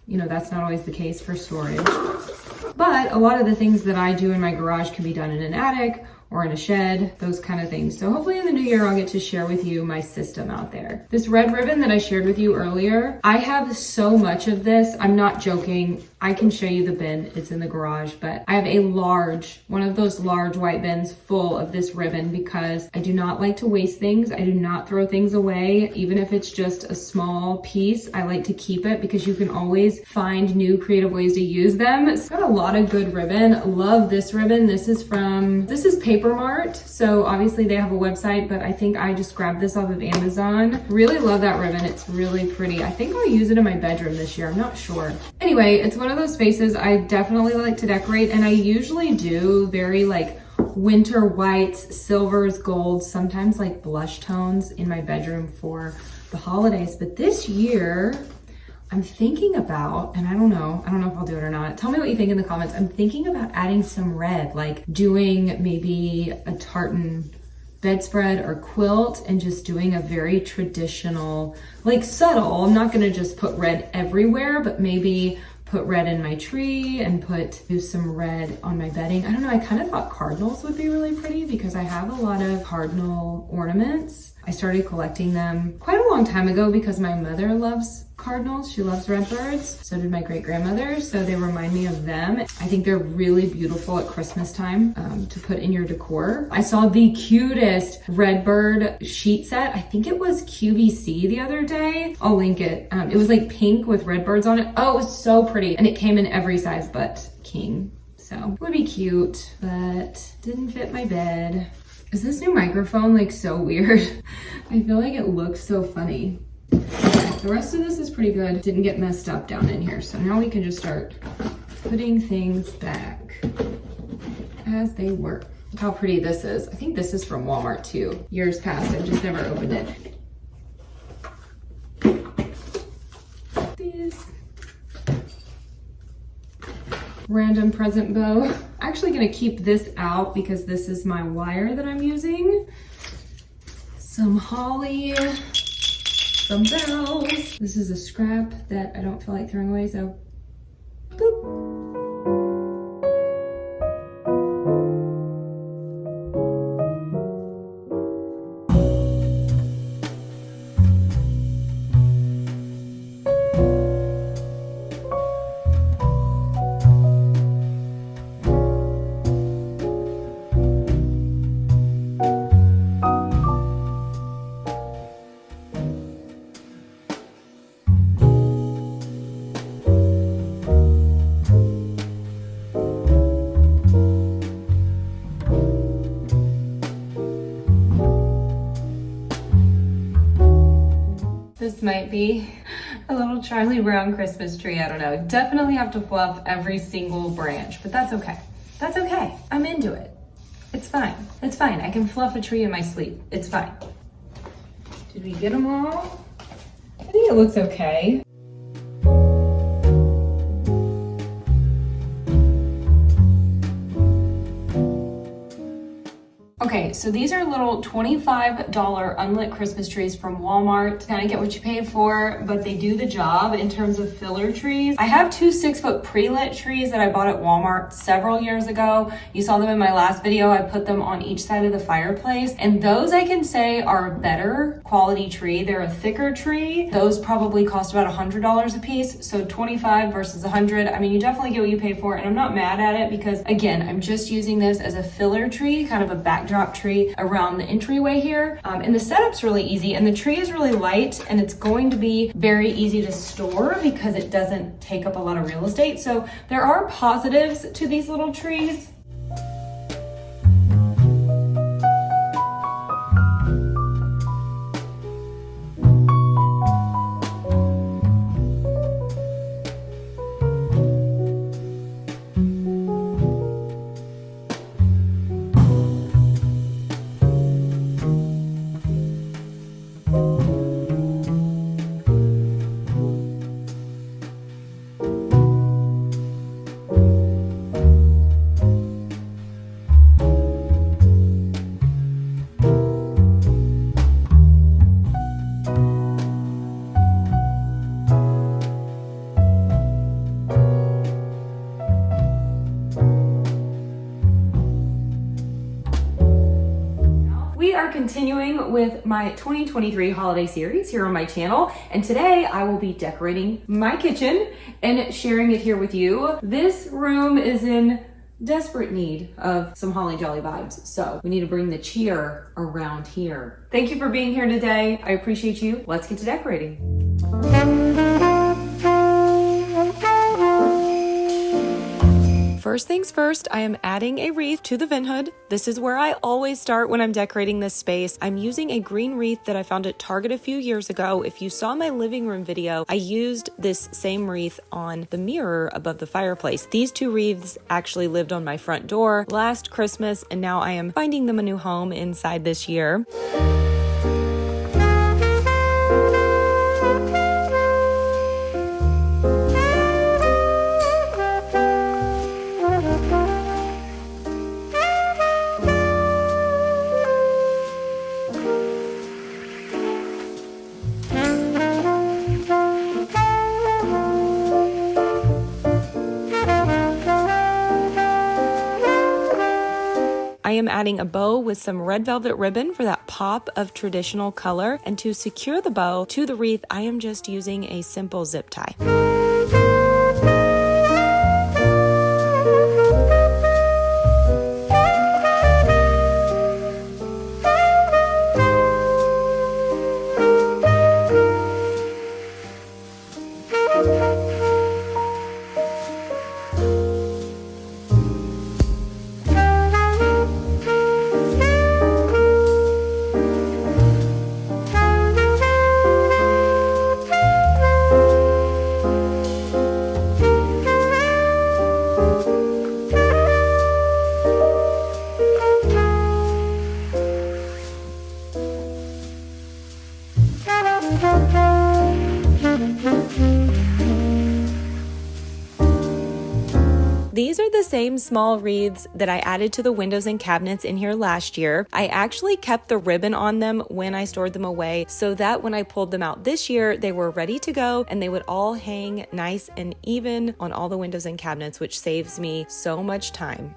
you know, that's not always the case for storage. But a lot of the things that I do in my garage can be done in an attic or in a shed, those kind of things. So hopefully in the new year, I'll get to share with you my system out there. This red ribbon that I shared with you earlier, I have so much of this. I'm not joking. I can show you the bin, it's in the garage, but I have a large, one of those large white bins full of this ribbon because I do not like to waste things. I do not throw things away. Even if it's just a small piece, I like to keep it because you can always find new creative ways to use them. It's got a lot of good ribbon. Love this ribbon. This is Paper Mart. So obviously they have a website, but I think I just grabbed this off of Amazon. Really love that ribbon. It's really pretty. I think I'll use it in my bedroom this year. I'm not sure. Anyway, it's one of those spaces I definitely like to decorate, and I usually do very like winter whites, silvers, golds, sometimes like blush tones in my bedroom for the holidays. But this year I'm thinking about, and I don't know if I'll do it or not. Tell me what you think in the comments. I'm thinking about adding some red, like doing maybe a tartan bedspread or quilt and just doing a very traditional, like subtle. I'm not gonna just put red everywhere, but maybe put red in my tree and do some red on my bedding. I don't know, I kind of thought cardinals would be really pretty because I have a lot of cardinal ornaments. I started collecting them quite a long time ago because my mother loves cardinals. She loves red birds. So did my great grandmother. So they remind me of them. I think they're really beautiful at Christmas time to put in your decor. I saw the cutest red bird sheet set. I think it was QVC the other day. I'll link it. It was like pink with red birds on it. Oh, it was so pretty. And it came in every size but king. So it would be cute, but didn't fit my bed. Is this new microphone like so weird? I feel like it looks so funny. The rest of this is pretty good. Didn't get messed up down in here. So now we can just start putting things back as they were. Look how pretty this is. I think this is from Walmart too. Years past, I've just never opened it. This random present bow. Actually gonna keep this out because this is my wire that I'm using. Some holly, some bells. This is a scrap that I don't feel like throwing away, so boop. This might be a little Charlie Brown Christmas tree, I don't know. Definitely have to fluff every single branch, but that's okay. That's okay. I'm into it. It's fine. It's fine. I can fluff a tree in my sleep. It's fine. Did we get them all? I think it looks okay. Okay, so these are little $25 unlit Christmas trees from Walmart. Kind of get what you pay for, but they do the job in terms of filler trees. I have two 6-foot pre-lit trees that I bought at Walmart several years ago. You saw them in my last video. I put them on each side of the fireplace, and those I can say are a better quality tree. They're a thicker tree. Those probably cost about $100 a piece, so 25 versus 100. I mean, you definitely get what you pay for, and I'm not mad at it because, again, I'm just using this as a filler tree, kind of a backdrop prop tree around the entryway here. And the setup's really easy, and the tree is really light, and it's going to be very easy to store because it doesn't take up a lot of real estate. So there are positives to these little trees. We are continuing with my 2023 holiday series here on my channel, and today I will be decorating my kitchen and sharing it here with you. This room is in desperate need of some holly jolly vibes, so we need to bring the cheer around here. Thank you for being here today. I appreciate you. Let's get to decorating. First things first, I am adding a wreath to the vent hood. This is where I always start when I'm decorating this space. I'm using a green wreath that I found at Target a few years ago. If you saw my living room video, I used this same wreath on the mirror above the fireplace. These two wreaths actually lived on my front door last Christmas, and now I am finding them a new home inside this year. I am adding a bow with some red velvet ribbon for that pop of traditional color, and to secure the bow to the wreath, I am just using a simple zip tie. These are the same small wreaths that I added to the windows and cabinets in here last year. I actually kept the ribbon on them when I stored them away so that when I pulled them out this year, they were ready to go and they would all hang nice and even on all the windows and cabinets, which saves me so much time.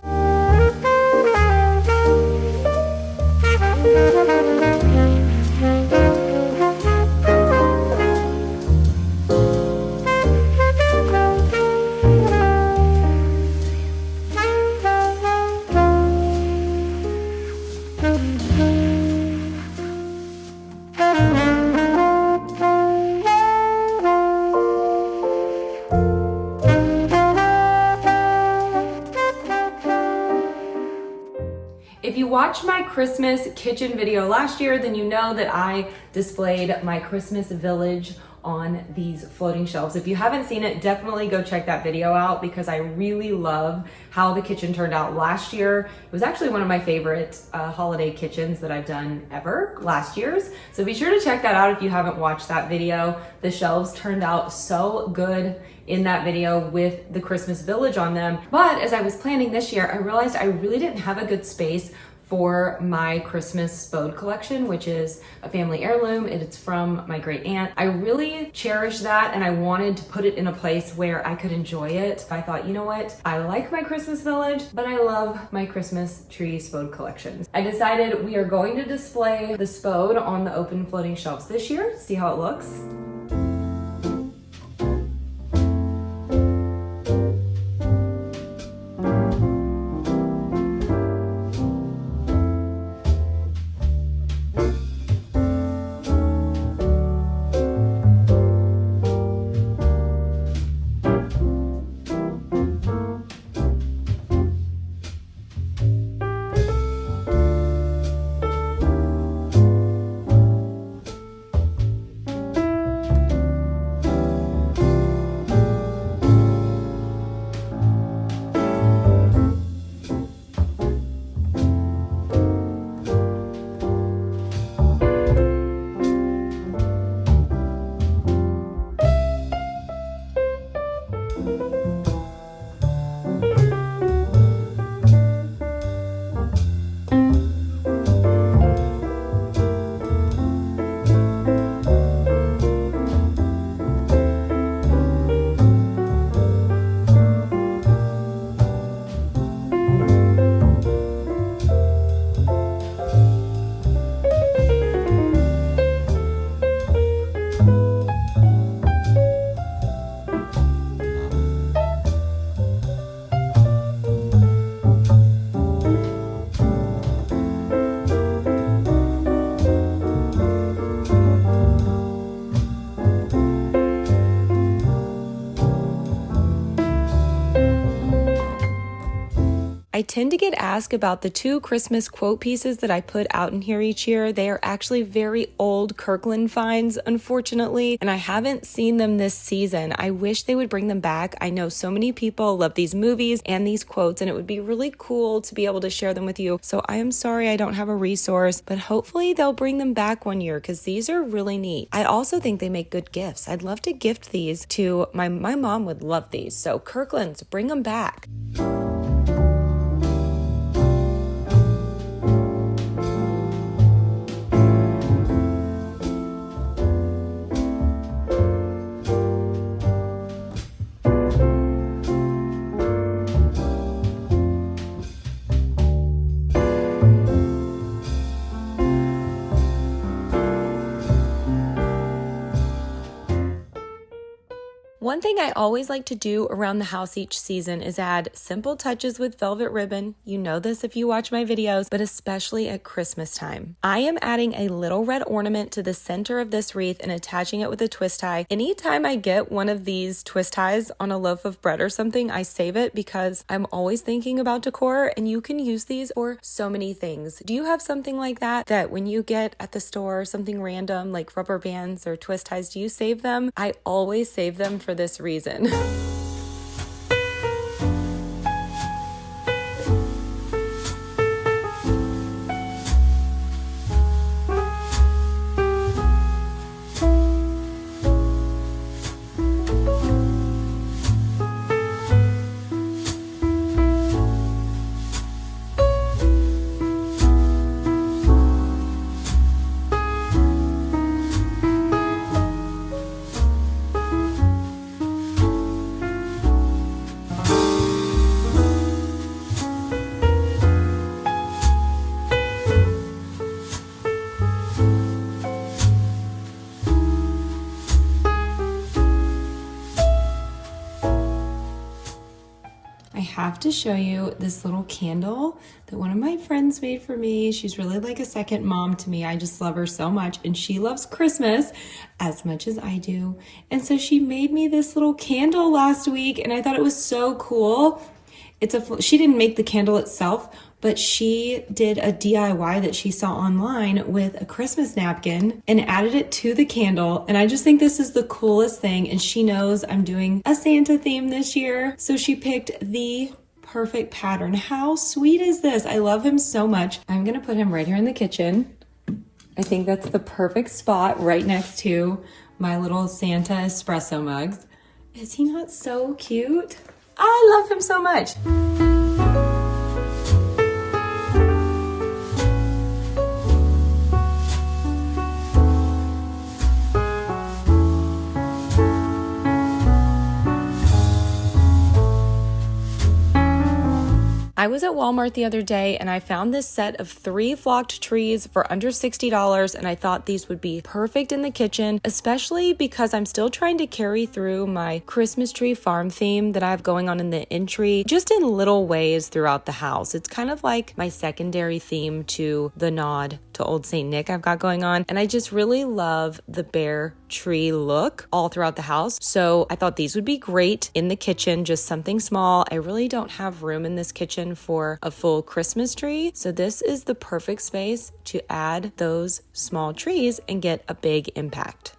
If you watched my Christmas kitchen video last year, then you know that I displayed my Christmas village on these floating shelves. If you haven't seen it, definitely go check that video out because I really love how the kitchen turned out last year. It was actually one of my favorite holiday kitchens that I've done ever, last year's. So be sure to check that out if you haven't watched that video. The shelves turned out so good in that video with the Christmas village on them. But as I was planning this year, I realized I really didn't have a good space for my Christmas Spode collection, which is a family heirloom. It's from my great aunt. I really cherish that and I wanted to put it in a place where I could enjoy it. I thought, you know what? I like my Christmas village, but I love my Christmas tree Spode collections. I decided we are going to display the Spode on the open floating shelves this year. See how it looks. tend to get asked about the 2 Christmas quote pieces that I put out in here each year. They are actually very old Kirkland finds, unfortunately, and I haven't seen them this season. I wish they would bring them back. I know so many people love these movies and these quotes, and it would be really cool to be able to share them with you. So I am sorry I don't have a resource, but hopefully they'll bring them back one year because these are really neat. I also think they make good gifts. I'd love to gift these to my mom would love these. So Kirkland's, bring them back. One thing I always like to do around the house each season is add simple touches with velvet ribbon. You know this if you watch my videos, but especially at Christmas time. I am adding a little red ornament to the center of this wreath and attaching it with a twist tie. Anytime I get one of these twist ties on a loaf of bread or something, I save it because I'm always thinking about decor, and you can use these for so many things. Do you have something like that when you get at the store, something random like rubber bands or twist ties, do you save them? I always save them for this reason. Have to show you this little candle that one of my friends made for me. She's really like a second mom to me. I just love her so much, and she loves Christmas as much as I do. And so she made me this little candle last week, and I thought it was so cool. She didn't make the candle itself, but she did a DIY that she saw online with a Christmas napkin and added it to the candle. And I just think this is the coolest thing. And she knows I'm doing a Santa theme this year, so she picked the perfect pattern. How sweet is this? I love him so much. I'm gonna put him right here in the kitchen. I think that's the perfect spot right next to my little Santa espresso mugs. Is he not so cute? I love him so much. I was at Walmart the other day and I found this set of 3 flocked trees for under $60, and I thought these would be perfect in the kitchen, especially because I'm still trying to carry through my Christmas tree farm theme that I have going on in the entry, just in little ways throughout the house. It's kind of like my secondary theme to the nod to Old St. Nick I've got going on, and I just really love the bare tree look all throughout the house. So I thought these would be great in the kitchen, just something small. I really don't have room in this kitchen for a full Christmas tree, so this is the perfect space to add those small trees and get a big impact.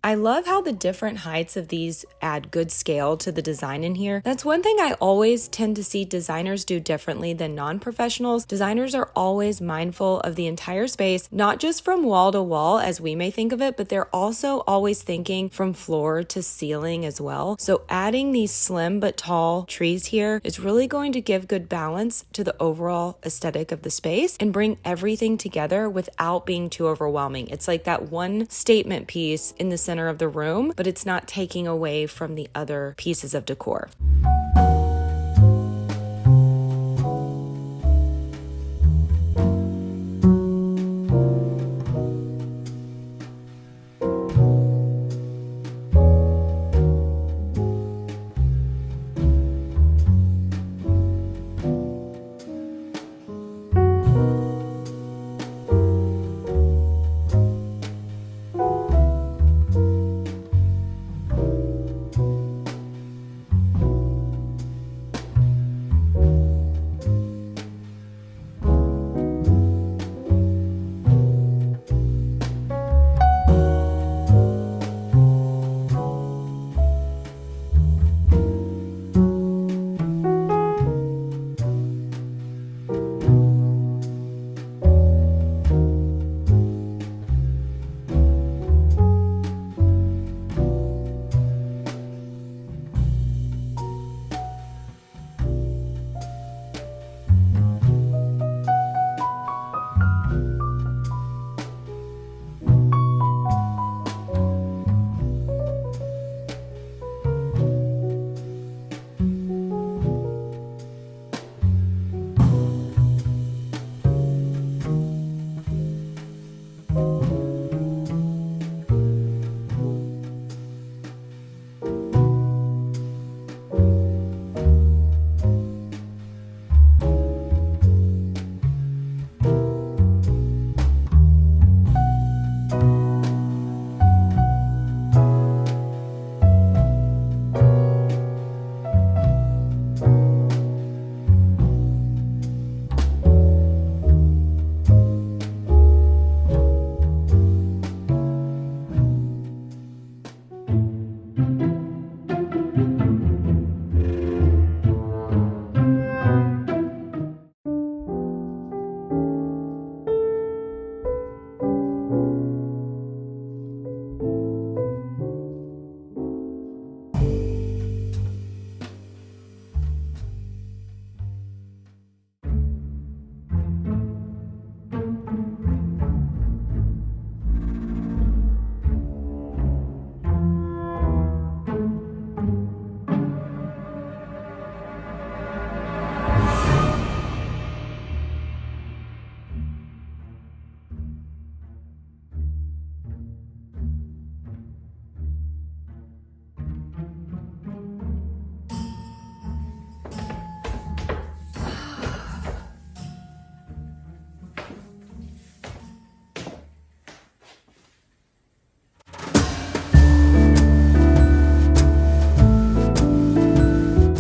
I love how the different heights of these add good scale to the design in here. That's one thing I always tend to see designers do differently than non-professionals. Designers are always mindful of the entire space, not just from wall to wall as we may think of it, but they're also always thinking from floor to ceiling as well. So adding these slim but tall trees here is really going to give good balance to the overall aesthetic of the space and bring everything together without being too overwhelming. It's like that one statement piece in the center of the room, but it's not taking away from the other pieces of decor.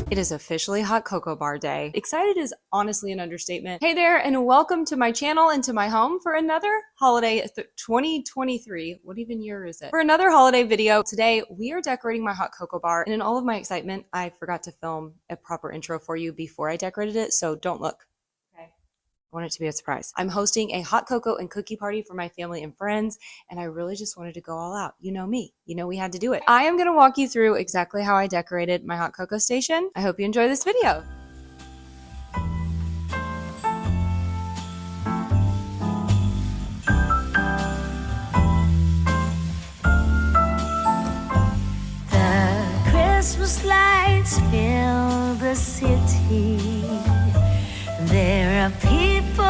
It is officially hot cocoa bar day. Excited is honestly an understatement. Hey there, and welcome to my channel and to my home for another holiday 2023. What even year is it? For another holiday video. Today, we are decorating my hot cocoa bar, and in all of my excitement, I forgot to film a proper intro for you before I decorated it, so don't look. I want it to be a surprise. I'm hosting a hot cocoa and cookie party for my family and friends, and I really just wanted to go all out. You know me. You know we had to do it. I am going to walk you through exactly how I decorated my hot cocoa station. I hope you enjoy this video. The Christmas lights fill the city. There are people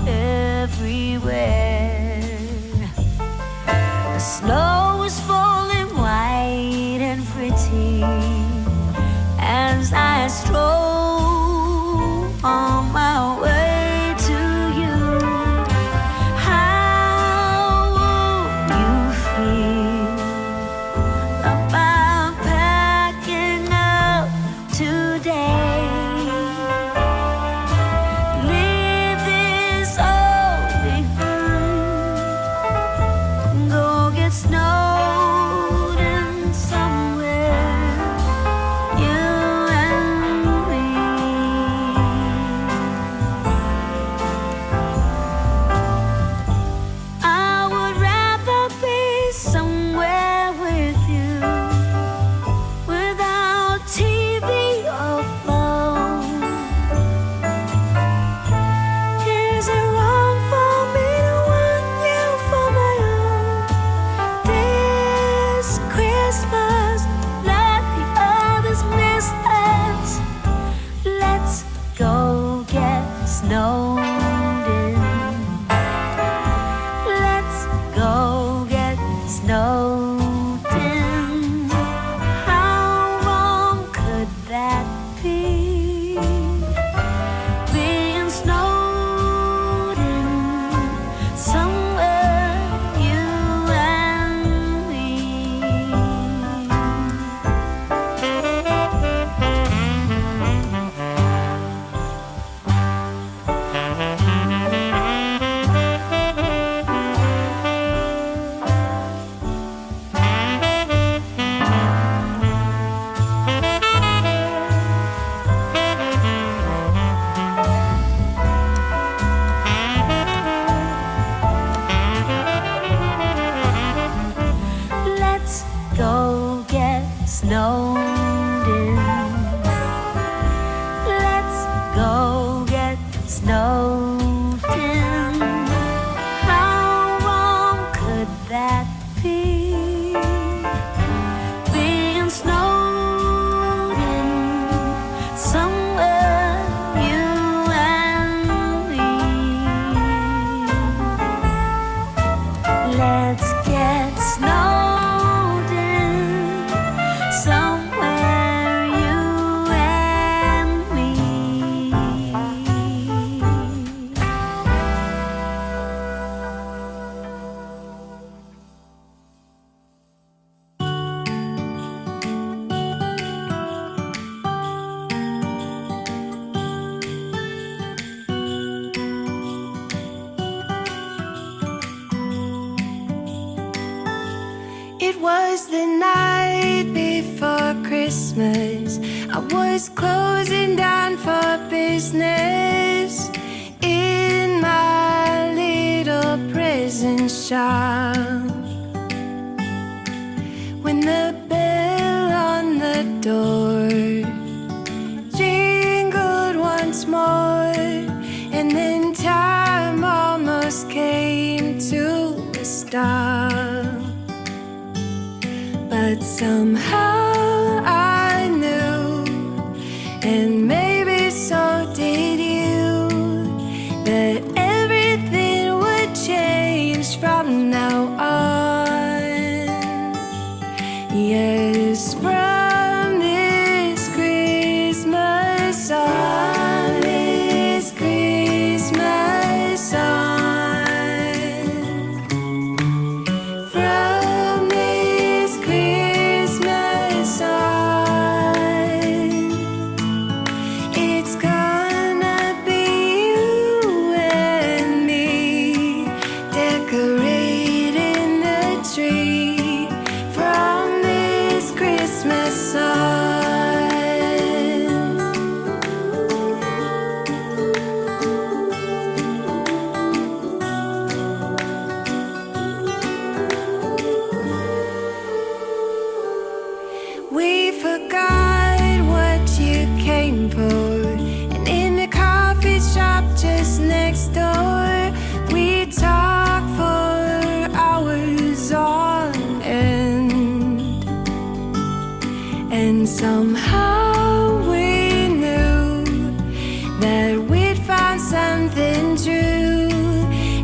everywhere. The snow is falling white and pretty as I stroll on my way to you. How would you feel about packing up today? Snow It was the night before Christmas. I was closing down for business in my little prison shop, when the bell on the door jingled once more, and then time almost came to a stop. But somehow I knew, and maybe so did you, that everything would change from now on. Yes, from this Christmas on, this Christmas on, from this Christmas on, it's gonna be you and me decorating the tree from this Christmas on. We forgot what you came for, and in the coffee shop just next door, we talked for hours on end, and somehow we knew that we'd found something true,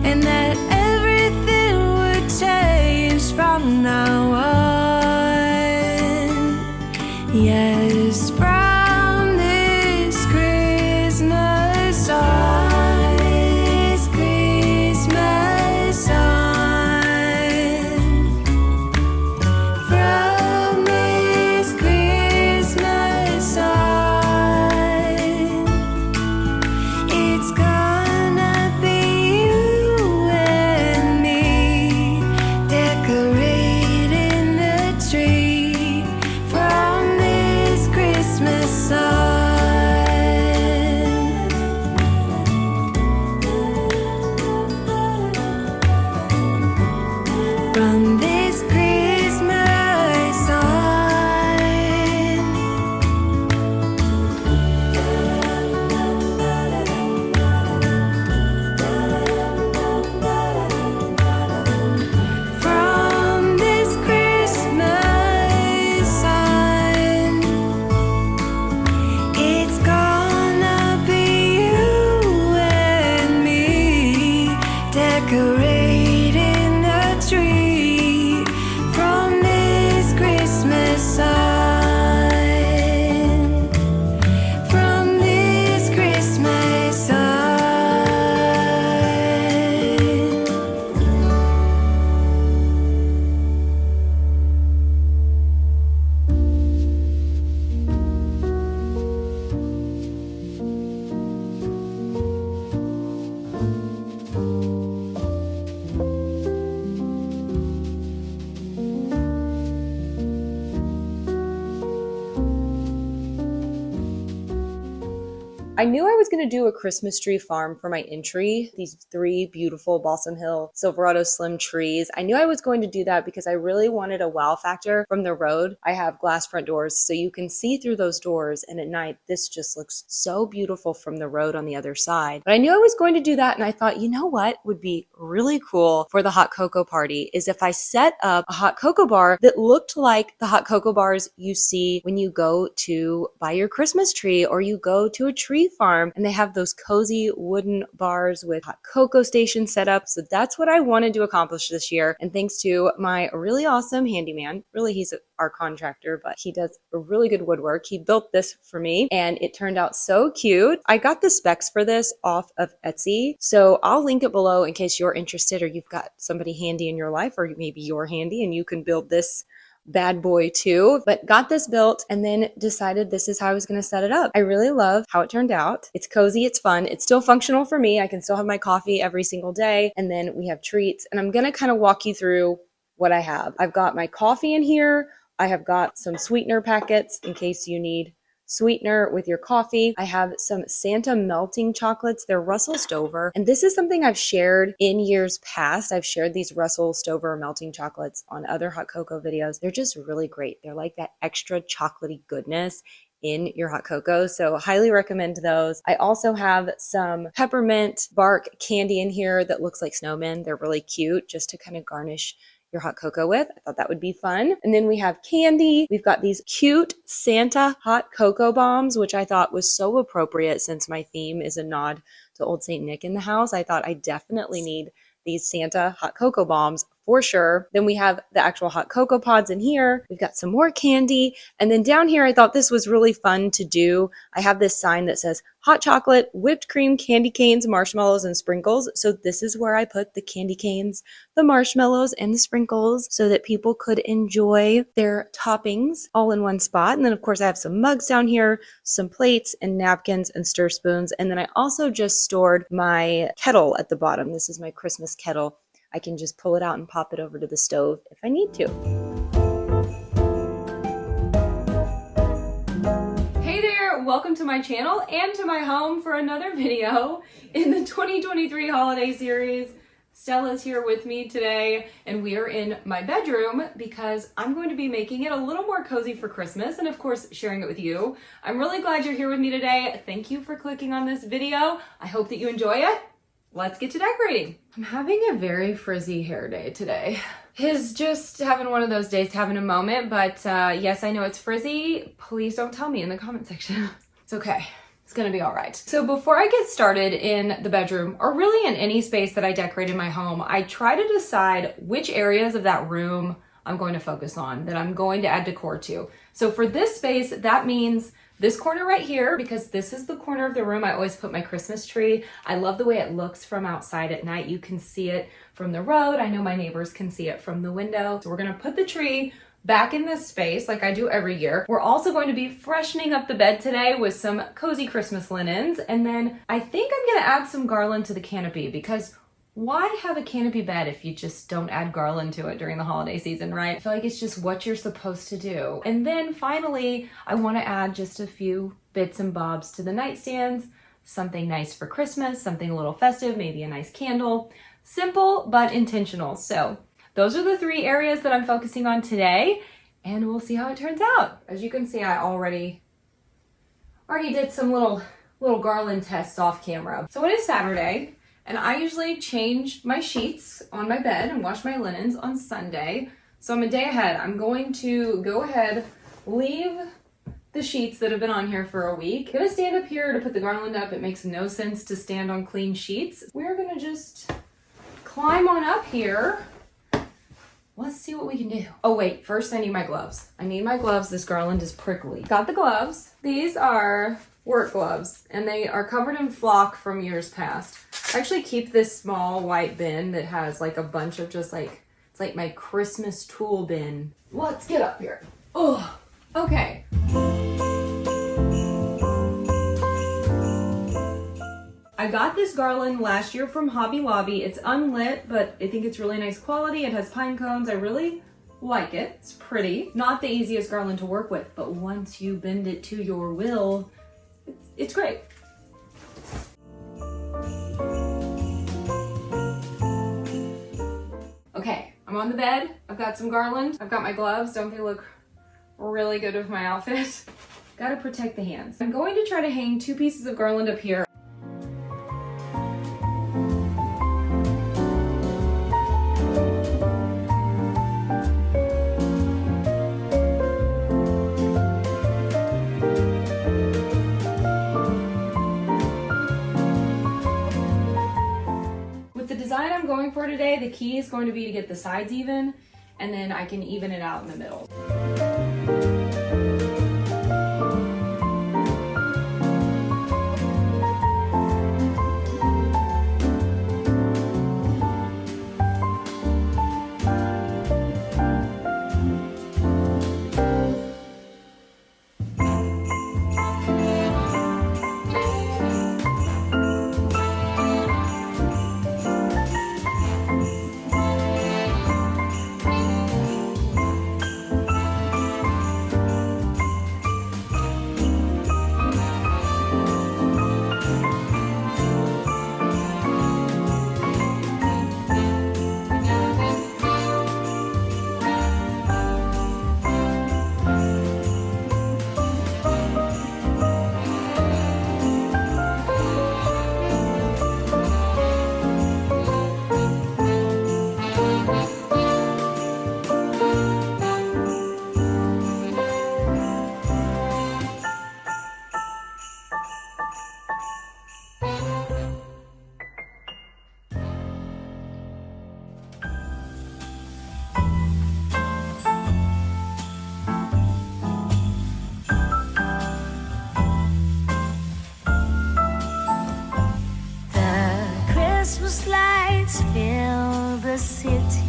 and that everything would change from now on. Yes, from this Christmas on, this Christmas on, from this Christmas on, it's gonna be you and me decorating the tree from this Christmas on. From this Christmas on. From this Christmas on, it's gonna be you and me decorating the tree from this Christmas on, from this Christmas on. I knew I was going to do a Christmas tree farm for my entry, these 3 beautiful Balsam Hill Silverado Slim trees. I knew I was going to do that because I really wanted a wow factor from the road. I have glass front doors, so you can see through those doors, and at night, this just looks so beautiful from the road on the other side. But I knew I was going to do that, and I thought, you know what would be really cool for the hot cocoa party is if I set up a hot cocoa bar that looked like the hot cocoa bars you see when you go to buy your Christmas tree or you go to a tree farm, and they have those cozy wooden bars with hot cocoa stations set up. So that's what I wanted to accomplish this year. And thanks to my really awesome handyman, really he's our contractor, but he does a really good woodwork. He built this for me and it turned out so cute. I got the specs for this off of Etsy, so I'll link it below in case you're interested or you've got somebody handy in your life, or maybe you're handy and you can build this bad boy too. But got this built and then decided this is how I was going to set it up. I really love how it turned out. It's cozy, it's fun, it's still functional for me. I can still have my coffee every single day, and then we have treats, and I'm going to kind of walk you through what I have. I've got my coffee in here. I have got some sweetener packets in case you need sweetener with your coffee. I have some Santa melting chocolates. They're Russell Stover. And this is something I've shared in years past. I've shared these Russell Stover melting chocolates on other hot cocoa videos. They're just really great. They're like that extra chocolatey goodness in your hot cocoa. So highly recommend those. I also have some peppermint bark candy in here that looks like snowmen. They're really cute just to kind of garnish your hot cocoa with. I thought that would be fun. And then we have candy. We've got these cute Santa hot cocoa bombs, which I thought was so appropriate since my theme is a nod to Old St. Nick in the house. I thought I definitely need these Santa hot cocoa bombs for sure. Then we have the actual hot cocoa pods in here. We've got some more candy. And then down here, I thought this was really fun to do. I have this sign that says hot chocolate, whipped cream, candy canes, marshmallows, and sprinkles. So this is where I put the candy canes, the marshmallows, and the sprinkles so that people could enjoy their toppings all in one spot. And then of course I have some mugs down here, some plates and napkins and stir spoons. And then I also just stored my kettle at the bottom. This is my Christmas kettle. I can just pull it out and pop it over to the stove if I need to. Hey there, welcome to my channel and to my home for another video in the 2023 holiday series. Stella's here with me today and we are in my bedroom because I'm going to be making it a little more cozy for Christmas and of course sharing it with you. I'm really glad you're here with me today. Thank you for clicking on this video. I hope that you enjoy it. Let's get to decorating. I'm having a very frizzy hair day today. His just having one of those days, having a moment, but yes, I know it's frizzy. Please don't tell me in the comment section. It's okay. It's gonna be all right. So before I get started in the bedroom, or really in any space that I decorate in my home, I try to decide which areas of that room I'm going to focus on, that I'm going to add decor to. So for this space, that means this corner right here, because this is the corner of the room I always put my Christmas tree. I love the way it looks from outside at night. You can see it from the road. I know my neighbors can see it from the window. So we're gonna put the tree back in this space like I do every year. We're also going to be freshening up the bed today with some cozy Christmas linens. And then I think I'm gonna add some garland to the canopy because why have a canopy bed if you just don't add garland to it during the holiday season, right? I feel like it's just what you're supposed to do. And then finally, I want to add just a few bits and bobs to the nightstands, something nice for Christmas, something a little festive, maybe a nice candle. Simple, but intentional. So those are the three areas that I'm focusing on today, and we'll see how it turns out. As you can see, I already did some little garland tests off camera. So it is Saturday. And I usually change my sheets on my bed and wash my linens on Sunday. So I'm a day ahead. I'm going to go ahead, leave the sheets that have been on here for a week. I'm gonna stand up here to put the garland up. It makes no sense to stand on clean sheets. We're gonna just climb on up here. Let's see what we can do. Oh wait, first I need my gloves. I need my gloves. This garland is prickly. Got the gloves. These are work gloves and they are covered in flock from years past. I actually keep this small white bin that has like a bunch of just like, it's like my Christmas tool bin. Let's get up here. Oh, okay. I got this garland last year from Hobby Lobby. It's unlit, but I think it's really nice quality. It has pine cones. I really like it. It's pretty. Not the easiest garland to work with, but once you bend it to your will, it's great. Okay, I'm on the bed. I've got some garland. I've got my gloves. Don't they look really good with my outfit? Gotta protect the hands. I'm going to try to hang 2 pieces of garland up here. I'm going for today, the key is going to be to get the sides even, and then I can even it out in the middle.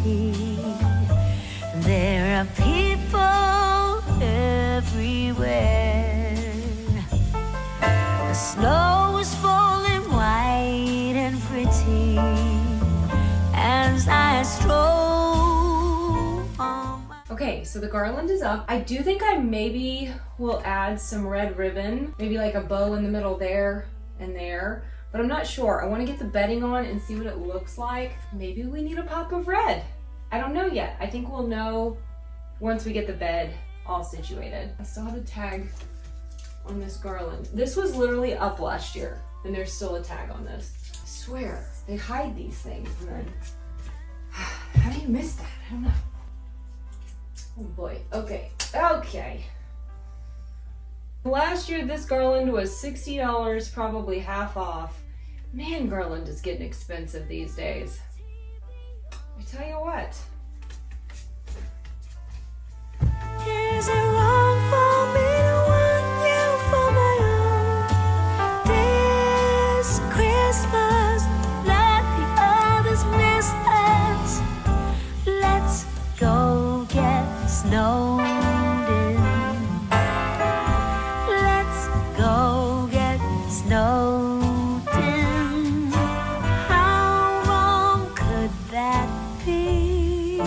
pretty. There are people everywhere. The snow is falling white and pretty as I stroll on my... Okay, so the garland is up. I do think I maybe will add some red ribbon, maybe like a bow in the middle there and there, but I'm not sure. I want to get the bedding on and see what it looks like. Maybe we need a pop of red. I don't know yet. I think we'll know once we get the bed all situated. I still have a tag on this garland. This was literally up last year and there's still a tag on this. I swear, they hide these things and then, how do you miss that? I don't know. Oh boy, okay. Last year this garland was $60, probably half off. Man, garland is getting expensive these days. I tell you what. Is it wrong for me to want you for my own? This Christmas, let the others miss us. Let's go get snowed in. Let's go get snowed in. How wrong could that be?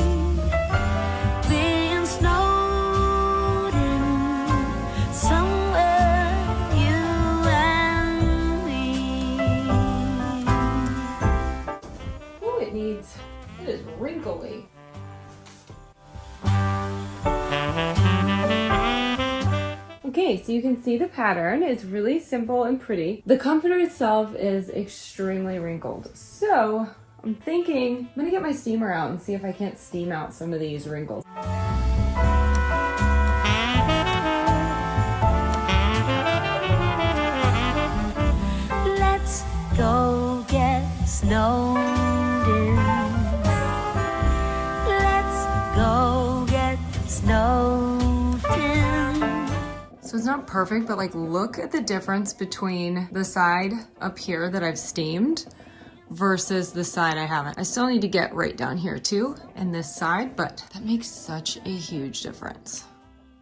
Being snowed in somewhere, you and me. Ooh, it is wrinkly. Okay, so you can see the pattern. It's really simple and pretty. The comforter itself is extremely wrinkled. So I'm thinking I'm gonna get my steamer out and see if I can't steam out some of these wrinkles. Let's go get snowed in. Let's go get snowed in. So it's not perfect, but like look at the difference between the side up here that I've steamed versus the side I haven't. I still need to get right down here too, and this side, but that makes such a huge difference.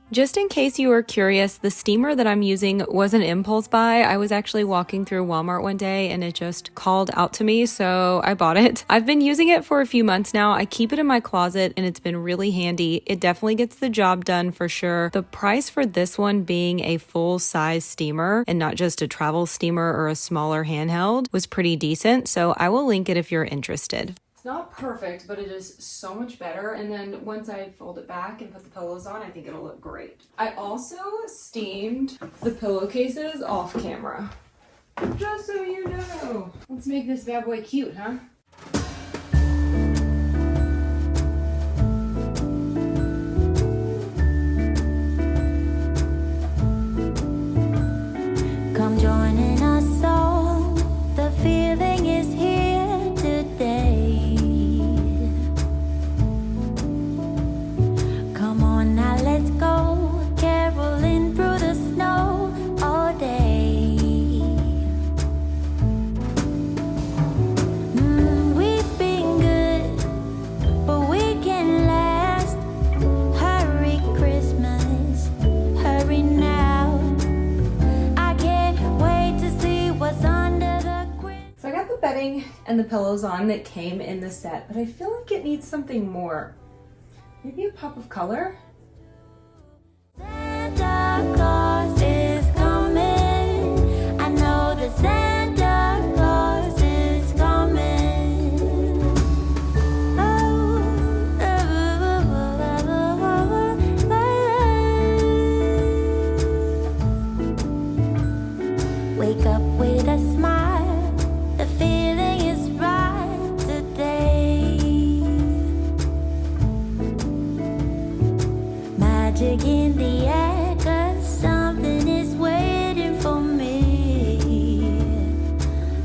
Just in case you were curious, the steamer that I'm using was an impulse buy. I was actually walking through Walmart one day and it just called out to me, so I bought it. I've been using it for a few months now. I keep it in my closet and it's been really handy. It definitely gets the job done for sure. The price for this one being a full-size steamer and not just a travel steamer or a smaller handheld was pretty decent, so I will link it if you're interested. It's not perfect, but it is so much better. And then once I fold it back and put the pillows on, I think it'll look great. I also steamed the pillowcases off camera. Just so you know. Let's make this bad boy cute, huh? Come joining us all. The feeling is here today. Come on now, let's go. Caroling through the snow all day. We've been good, but we can last. Hurry Christmas, hurry now. I can't wait to see what's under the Christmas. So I got the bedding and the pillows on that came in the set, but I feel like it needs something more. Maybe a pop of color? Santa Claus is coming. I know that Santa Claus is coming. Wake up with a smile. The feeling is right today. Magic in the air, 'cause something is waiting for me.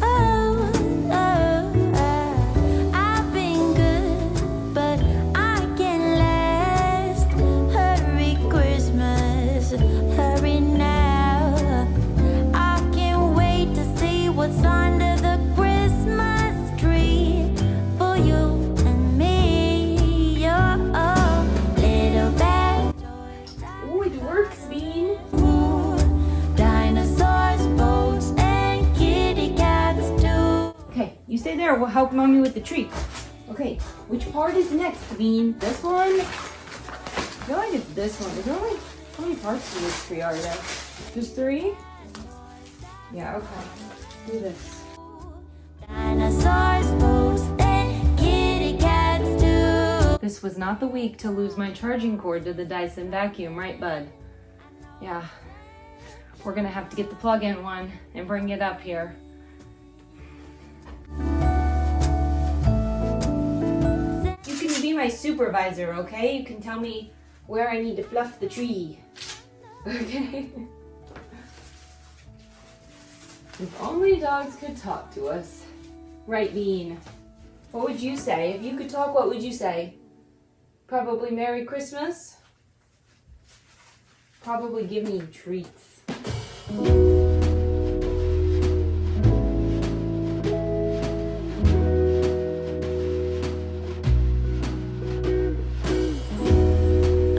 Oh, I've been good, but I can last. Hurry Christmas, hurry now. I can't wait to see what's under the Christmas tree for you and me. stay there. We'll help mommy with the tree. Okay, which part is next, Bean? This one? I feel like it's this one. Is there only, how many parts to this tree are there? Just 3? Yeah, okay. Do this. Dinosaurs post and kitty cats too. This was not the week to lose my charging cord to the Dyson vacuum, right, bud? Yeah. We're gonna have to get the plug-in one and bring it up here. You can be my supervisor, okay? You can tell me where I need to fluff the tree. Okay. If only dogs could talk to us. Right, Bean? What would you say? If you could talk, what would you say? Probably Merry Christmas? Probably give me treats.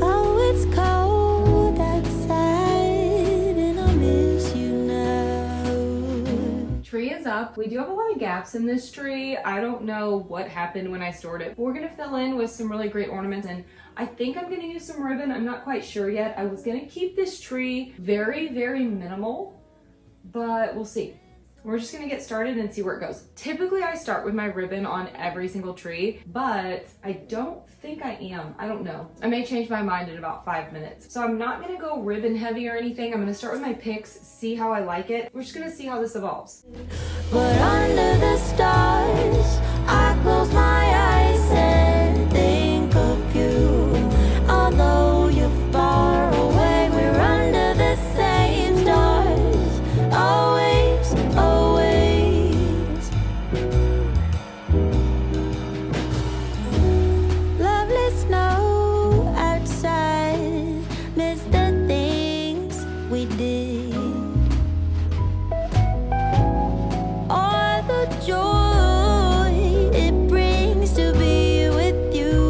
Oh, it's cold outside and I miss you now. Tree is up. We do have a lot of gaps in this tree. I don't know what happened when I stored it. We're gonna fill in with some really great ornaments, and I think I'm gonna use some ribbon. I'm not quite sure yet. I was gonna keep this tree very, very minimal, but we'll see. We're just gonna get started and see where it goes. Typically I start with my ribbon on every single tree, but I don't think I am. I don't know. I may change my mind in about 5 minutes. So I'm not gonna go ribbon heavy or anything. I'm gonna start with my picks, see how I like it. We're just gonna see how this evolves. But under the stars, I close my eyes and think of you. Although you're far away, we're under the same stars. Always, always. Lovely snow outside, miss the things we did. All the joy it brings to be with you.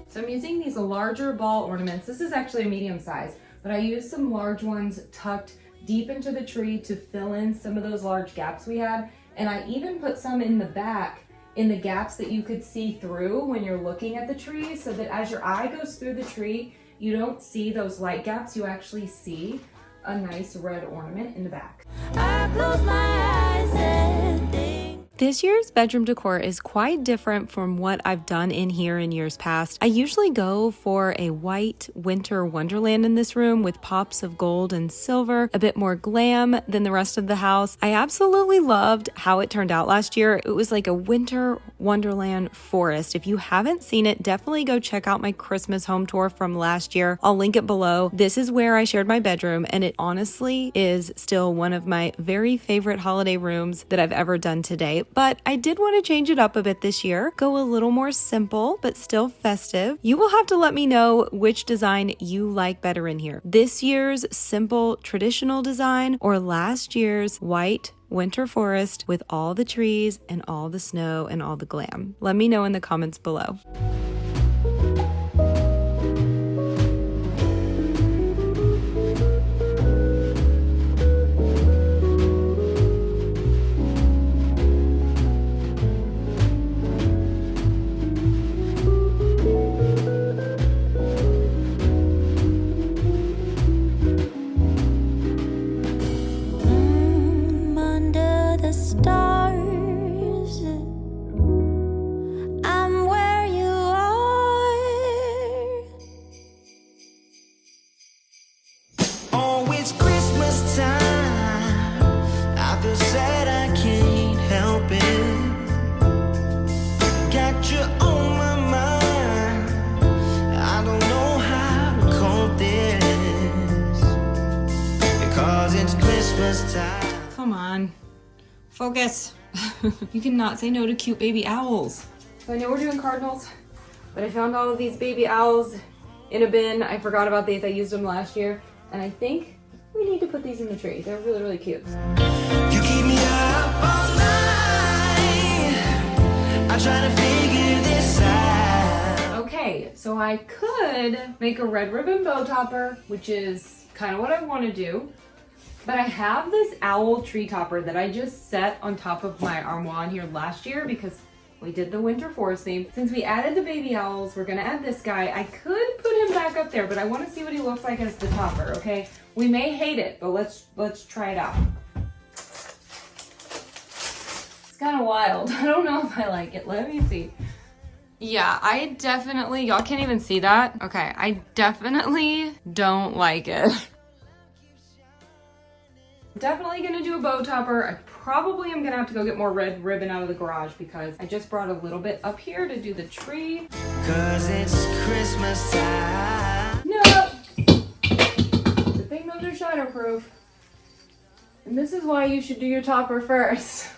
So I'm using these larger ball ornaments. This is actually a medium size, but I used some large ones tucked deep into the tree to fill in some of those large gaps we had. And I even put some in the back in the gaps that you could see through when you're looking at the tree, so that as your eye goes through the tree, you don't see those light gaps, you actually see a nice red ornament in the back. I close my eyes and think. This year's bedroom decor is quite different from what I've done in here in years past. I usually go for a white winter wonderland in this room with pops of gold and silver, a bit more glam than the rest of the house. I absolutely loved how it turned out last year. It was like a winter wonderland forest. If you haven't seen it, definitely go check out my Christmas home tour from last year. I'll link it below. This is where I shared my bedroom, and it honestly is still one of my very favorite holiday rooms that I've ever done to date. But I did want to change it up a bit this year, go a little more simple, but still festive. You will have to let me know which design you like better in here. This year's simple traditional design or last year's white winter forest with all the trees and all the snow and all the glam. Let me know in the comments below. Under the stars, I'm where you are. Oh, it's Christmas time. I feel sad, I can't help it. Got you on my mind. I don't know how to cope this, because it's Christmas time. Come on, focus. You cannot say no to cute baby owls. So I know we're doing cardinals, but I found all of these baby owls in a bin. I forgot about these, I used them last year. And I think we need to put these in the tree. They're really, really cute. You keep me up all night. I try to figure this out. Okay, so I could make a red ribbon bow topper, which is kind of what I want to do. But I have this owl tree topper that I just set on top of my armoire in here last year because we did the winter forest theme. Since we added the baby owls, we're gonna add this guy. I could put him back up there, but I wanna see what he looks like as the topper, okay? We may hate it, but let's try it out. It's kind of wild. I don't know if I like it. Let me see. Yeah, I definitely, y'all can't even see that. Okay, I definitely don't like it. Definitely gonna do a bow topper. I probably am gonna have to go get more red ribbon out of the garage because I just brought a little bit up here to do the tree. 'Cause it's Christmas time. No! The thing those are shatterproof. And this is why you should do your topper first.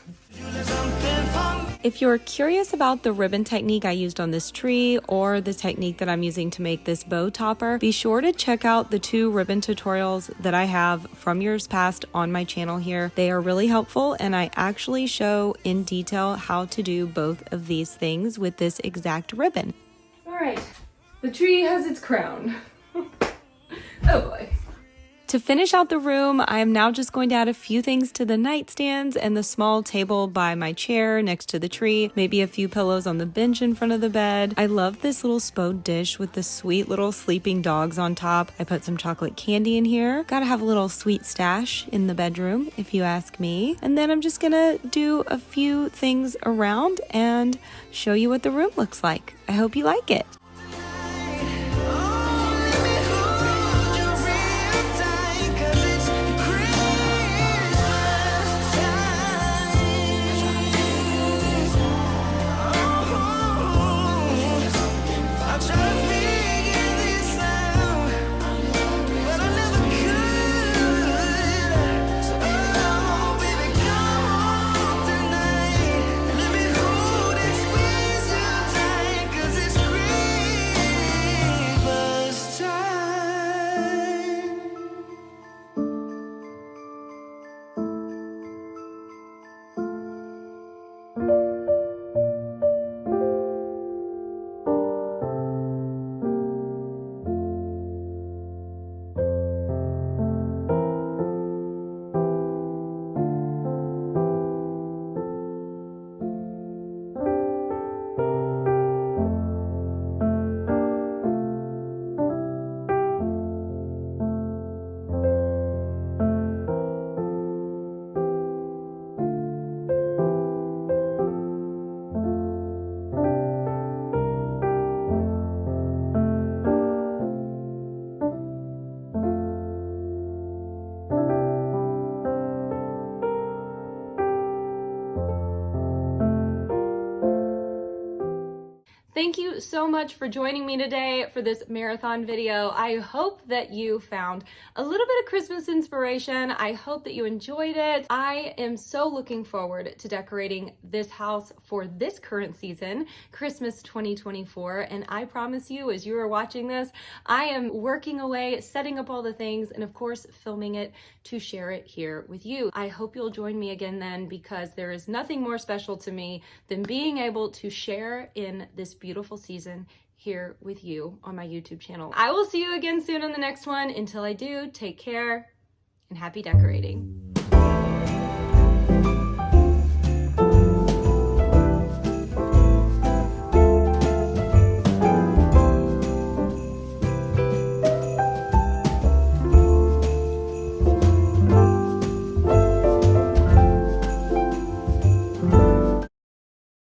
If you're curious about the ribbon technique I used on this tree or the technique that I'm using to make this bow topper, be sure to check out the 2 ribbon tutorials that I have from years past on my channel here. They are really helpful and I actually show in detail how to do both of these things with this exact ribbon. All right, the tree has its crown. Oh boy. To finish out the room, I am now just going to add a few things to the nightstands and the small table by my chair next to the tree, maybe a few pillows on the bench in front of the bed. I love this little spode dish with the sweet little sleeping dogs on top. I put some chocolate candy in here. Gotta have a little sweet stash in the bedroom, if you ask me. And then I'm just gonna do a few things around and show you what the room looks like. I hope you like it. Thank you so much for joining me today for this marathon video. I hope that you found a little bit of Christmas inspiration. I hope that you enjoyed it. I am so looking forward to decorating this house for this current season, Christmas 2024. And I promise you, as you are watching this, I am working away, setting up all the things, and of course, filming it to share it here with you. I hope you'll join me again then, because there is nothing more special to me than being able to share in this beautiful season here with you on my YouTube channel. I will see you again soon on the next one. Until I do, take care and happy decorating.